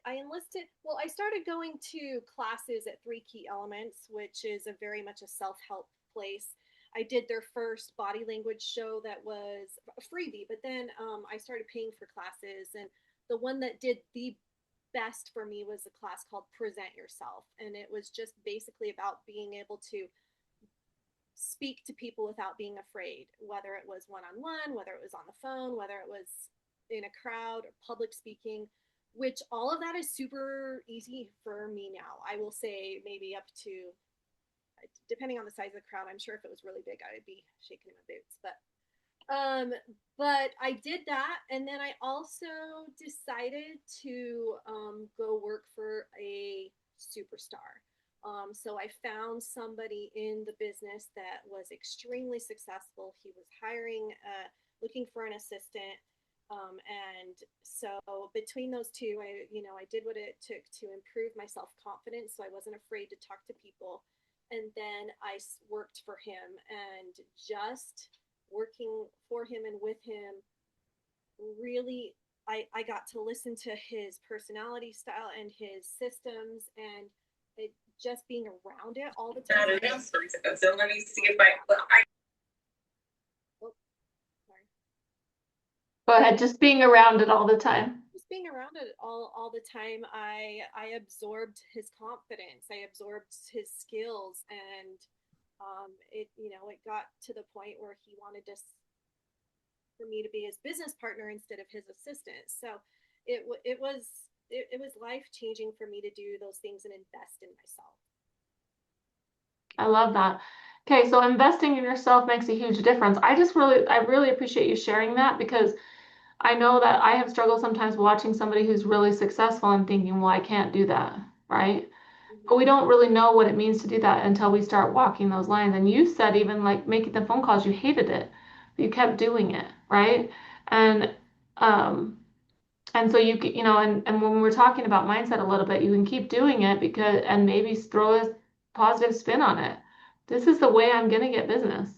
I enlisted, well, I started going to classes at 3 Key Elements, which is a very much a self-help place. I did their first body language show that was a freebie, but then I started paying for classes. And the one that did the best for me was a class called Present Yourself. And it was just basically about being able to speak to people without being afraid, whether it was one-on-one, whether it was on the phone, whether it was in a crowd or public speaking, which all of that is super easy for me now. I will say maybe up to, depending on the size of the crowd, I'm sure if it was really big, I would be shaking in my boots. But I did that, and then I also decided to go work for a superstar. So I found somebody in the business that was extremely successful. He was hiring, looking for an assistant. And so between those two, I did what it took to improve my self-confidence. So I wasn't afraid to talk to people. And then I worked for him, and just working for him and with him, really, I got to listen to his personality style and his systems, and it just being around it all the time. So let me see if I Go ahead. Just being around it all the time. Just being around it all the time, I absorbed his confidence. I absorbed his skills, and it got to the point where he wanted for me to be his business partner instead of his assistant. So it was life changing for me to do those things and invest in myself. I love that. Okay, so investing in yourself makes a huge difference. I really appreciate you sharing that, because I know that I have struggled sometimes watching somebody who's really successful and thinking, well, I can't do that, right? But we don't really know what it means to do that until we start walking those lines. And you said even like making the phone calls, you hated it, but you kept doing it, right? And so and when we're talking about mindset a little bit, you can keep doing it and maybe throw a positive spin on it. This is the way I'm gonna get business.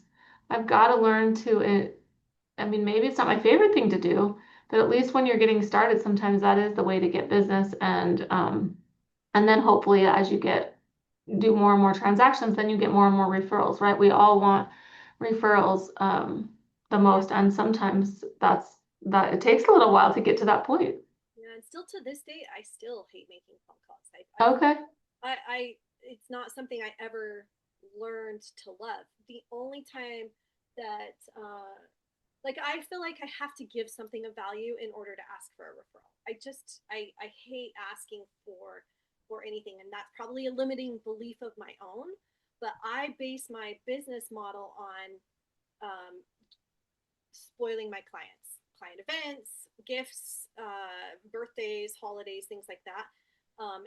I've got to learn to, maybe it's not my favorite thing to do, but at least when you're getting started, sometimes that is the way to get business. And then hopefully as you do more and more transactions, then you get more and more referrals, right? We all want referrals the most, and sometimes that it takes a little while to get to that point. Yeah, and still to this day, I still hate making phone calls. Okay. It's not something I ever learned to love. The only time that I feel like I have to give something of value in order to ask for a referral. I hate asking for anything, and that's probably a limiting belief of my own, but I base my business model on spoiling my client events, gifts, birthdays, holidays, things like that.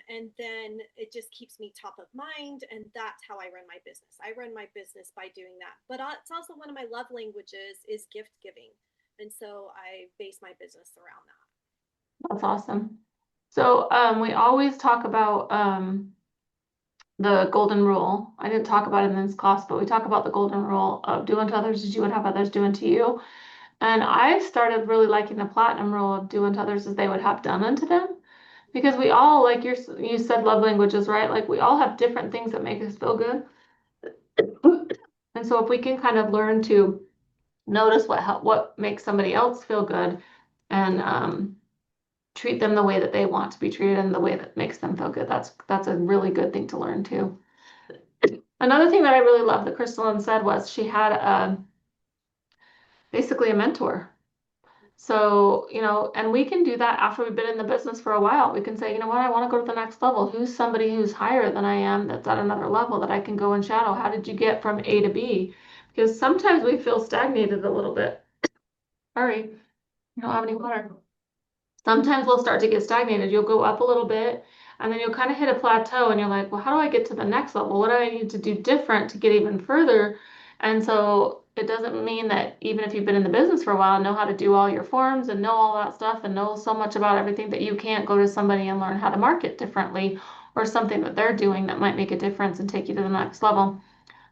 And then it just keeps me top of mind, and that's how I run my business. I run my business by doing that. But it's also one of my love languages is gift giving, and so I base my business around that. That's awesome. So we always talk about the golden rule. I didn't talk about it in this class, but we talk about the golden rule of do unto others as you would have others do unto you. And I started really liking the platinum rule of do unto others as they would have done unto them. Because we all, like you said, love languages, right? Like we all have different things that make us feel good. And so if we can kind of learn to notice what makes somebody else feel good and treat them the way that they want to be treated and the way that makes them feel good, that's a really good thing to learn too. Another thing that I really loved that Crystalline said was she had basically a mentor. So, and we can do that after we've been in the business for a while. We can say, you know what, I want to go to the next level. Who's somebody who's higher than I am that's at another level that I can go and shadow? How did you get from A to B? Because sometimes we feel stagnated a little bit. Sorry, I don't have any water. Sometimes we'll start to get stagnated. You'll go up a little bit and then you'll kind of hit a plateau and you're like, well, how do I get to the next level? What do I need to do different to get even further? And so it doesn't mean that even if you've been in the business for a while and know how to do all your forms and know all that stuff and know so much about everything that you can't go to somebody and learn how to market differently or something that they're doing that might make a difference and take you to the next level.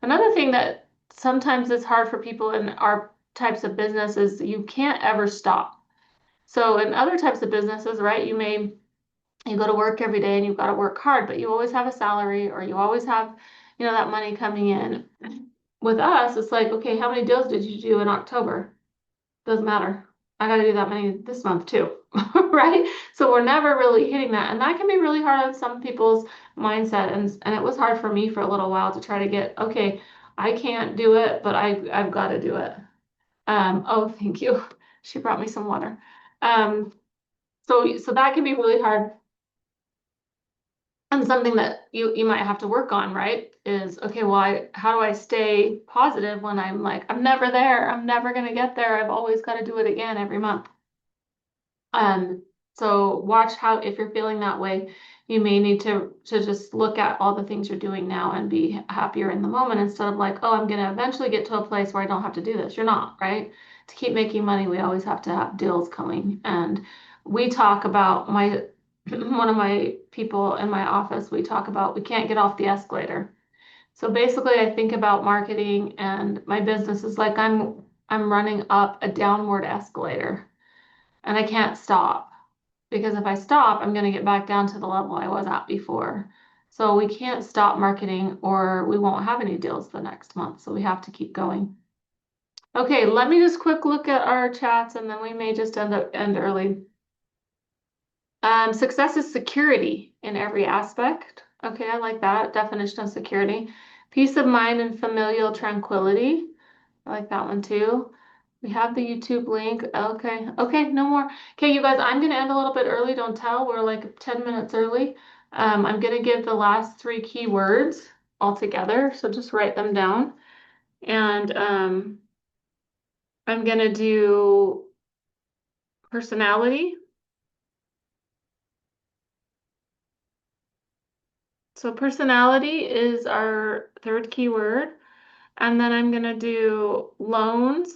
Another thing that sometimes is hard for people in our types of business is you can't ever stop. So in other types of businesses, right, you go to work every day and you've got to work hard, but you always have a salary or you always have, that money coming in. With us, it's like, okay, how many deals did you do in October? Doesn't matter. I got to do that many this month too, right? So we're never really hitting that. And that can be really hard on some people's mindset. And it was hard for me for a little while to try to get, okay, I can't do it, but I've got to do it. Oh, thank you. She brought me some water. Um, so that can be really hard. And something that you might have to work on, right? Is okay, well, how do I stay positive when I'm like, I'm never there, I'm never gonna get there, I've always got to do it again every month. So watch how, if you're feeling that way, you may need to just look at all the things you're doing now and be happier in the moment instead of like, oh, I'm gonna eventually get to a place where I don't have to do this. You're not, right? To keep making money, we always have to have deals coming. And we talk about one of my people in my office, we talk about we can't get off the escalator. So basically I think about marketing and my business is like I'm running up a downward escalator and I can't stop because if I stop, I'm going to get back down to the level I was at before. So we can't stop marketing or we won't have any deals the next month. So we have to keep going. Okay, let me just quick look at our chats and then we may just end early. Success is security in every aspect. Okay, I like that definition of security. Peace of mind and familial tranquility. I like that one too. We have the YouTube link. Okay. Okay, no more. Okay, you guys, I'm gonna end a little bit early. Don't tell. We're like 10 minutes early. I'm gonna give the last 3 keywords all together. So just write them down. And I'm gonna do personality. So personality is our 3rd keyword. And then I'm gonna do loans.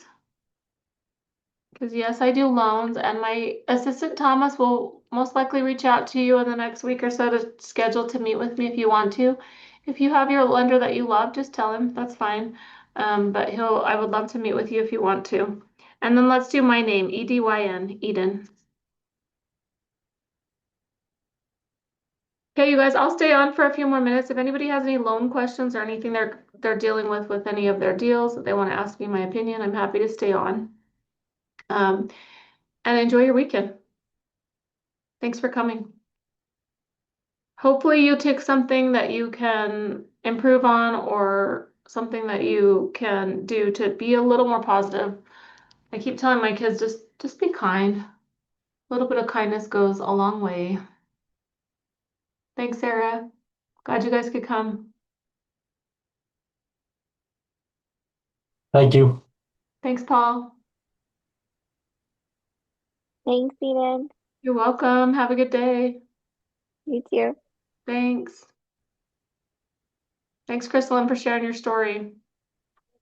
Because yes, I do loans, and my assistant Thomas will most likely reach out to you in the next week or so to schedule to meet with me if you want to. If you have your lender that you love, just tell him, that's fine. But I would love to meet with you if you want to. And then let's do my name, Edyn, Eden. Okay, you guys, I'll stay on for a few more minutes. If anybody has any loan questions or anything they're dealing with any of their deals that they want to ask me my opinion, I'm happy to stay on. And enjoy your weekend. Thanks for coming. Hopefully you take something that you can improve on or something that you can do to be a little more positive. I keep telling my kids, just be kind. A little bit of kindness goes a long way. Thanks, Sarah. Glad you guys could come. Thank you. Thanks, Paul. Thanks, Eden. You're welcome. Have a good day. You too. Thanks. Thanks, Crystalline, for sharing your story.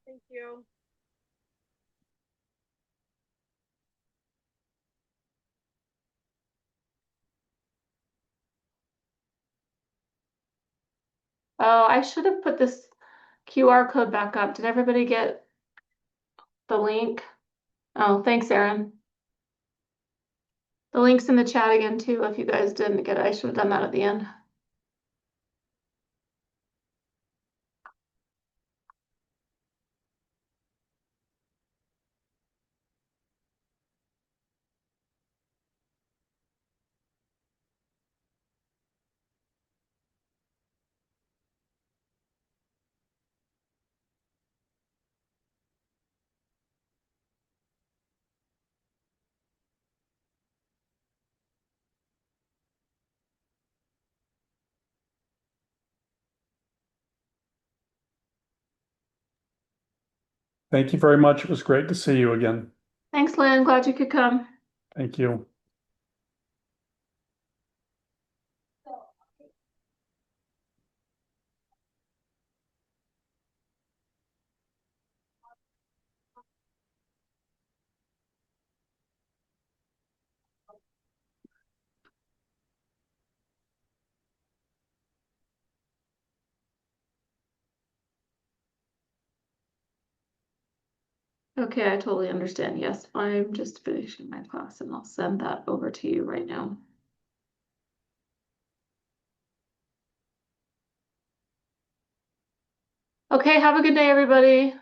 Thank you. Oh, I should have put this QR code back up. Did everybody get the link? Oh, thanks, Erin. The link's in the chat again too, if you guys didn't get it. I should have done that at the end. Thank you very much. It was great to see you again. Thanks, Lynn. Glad you could come. Thank you. Okay, I totally understand. Yes, I'm just finishing my class and I'll send that over to you right now. Okay, have a good day, everybody.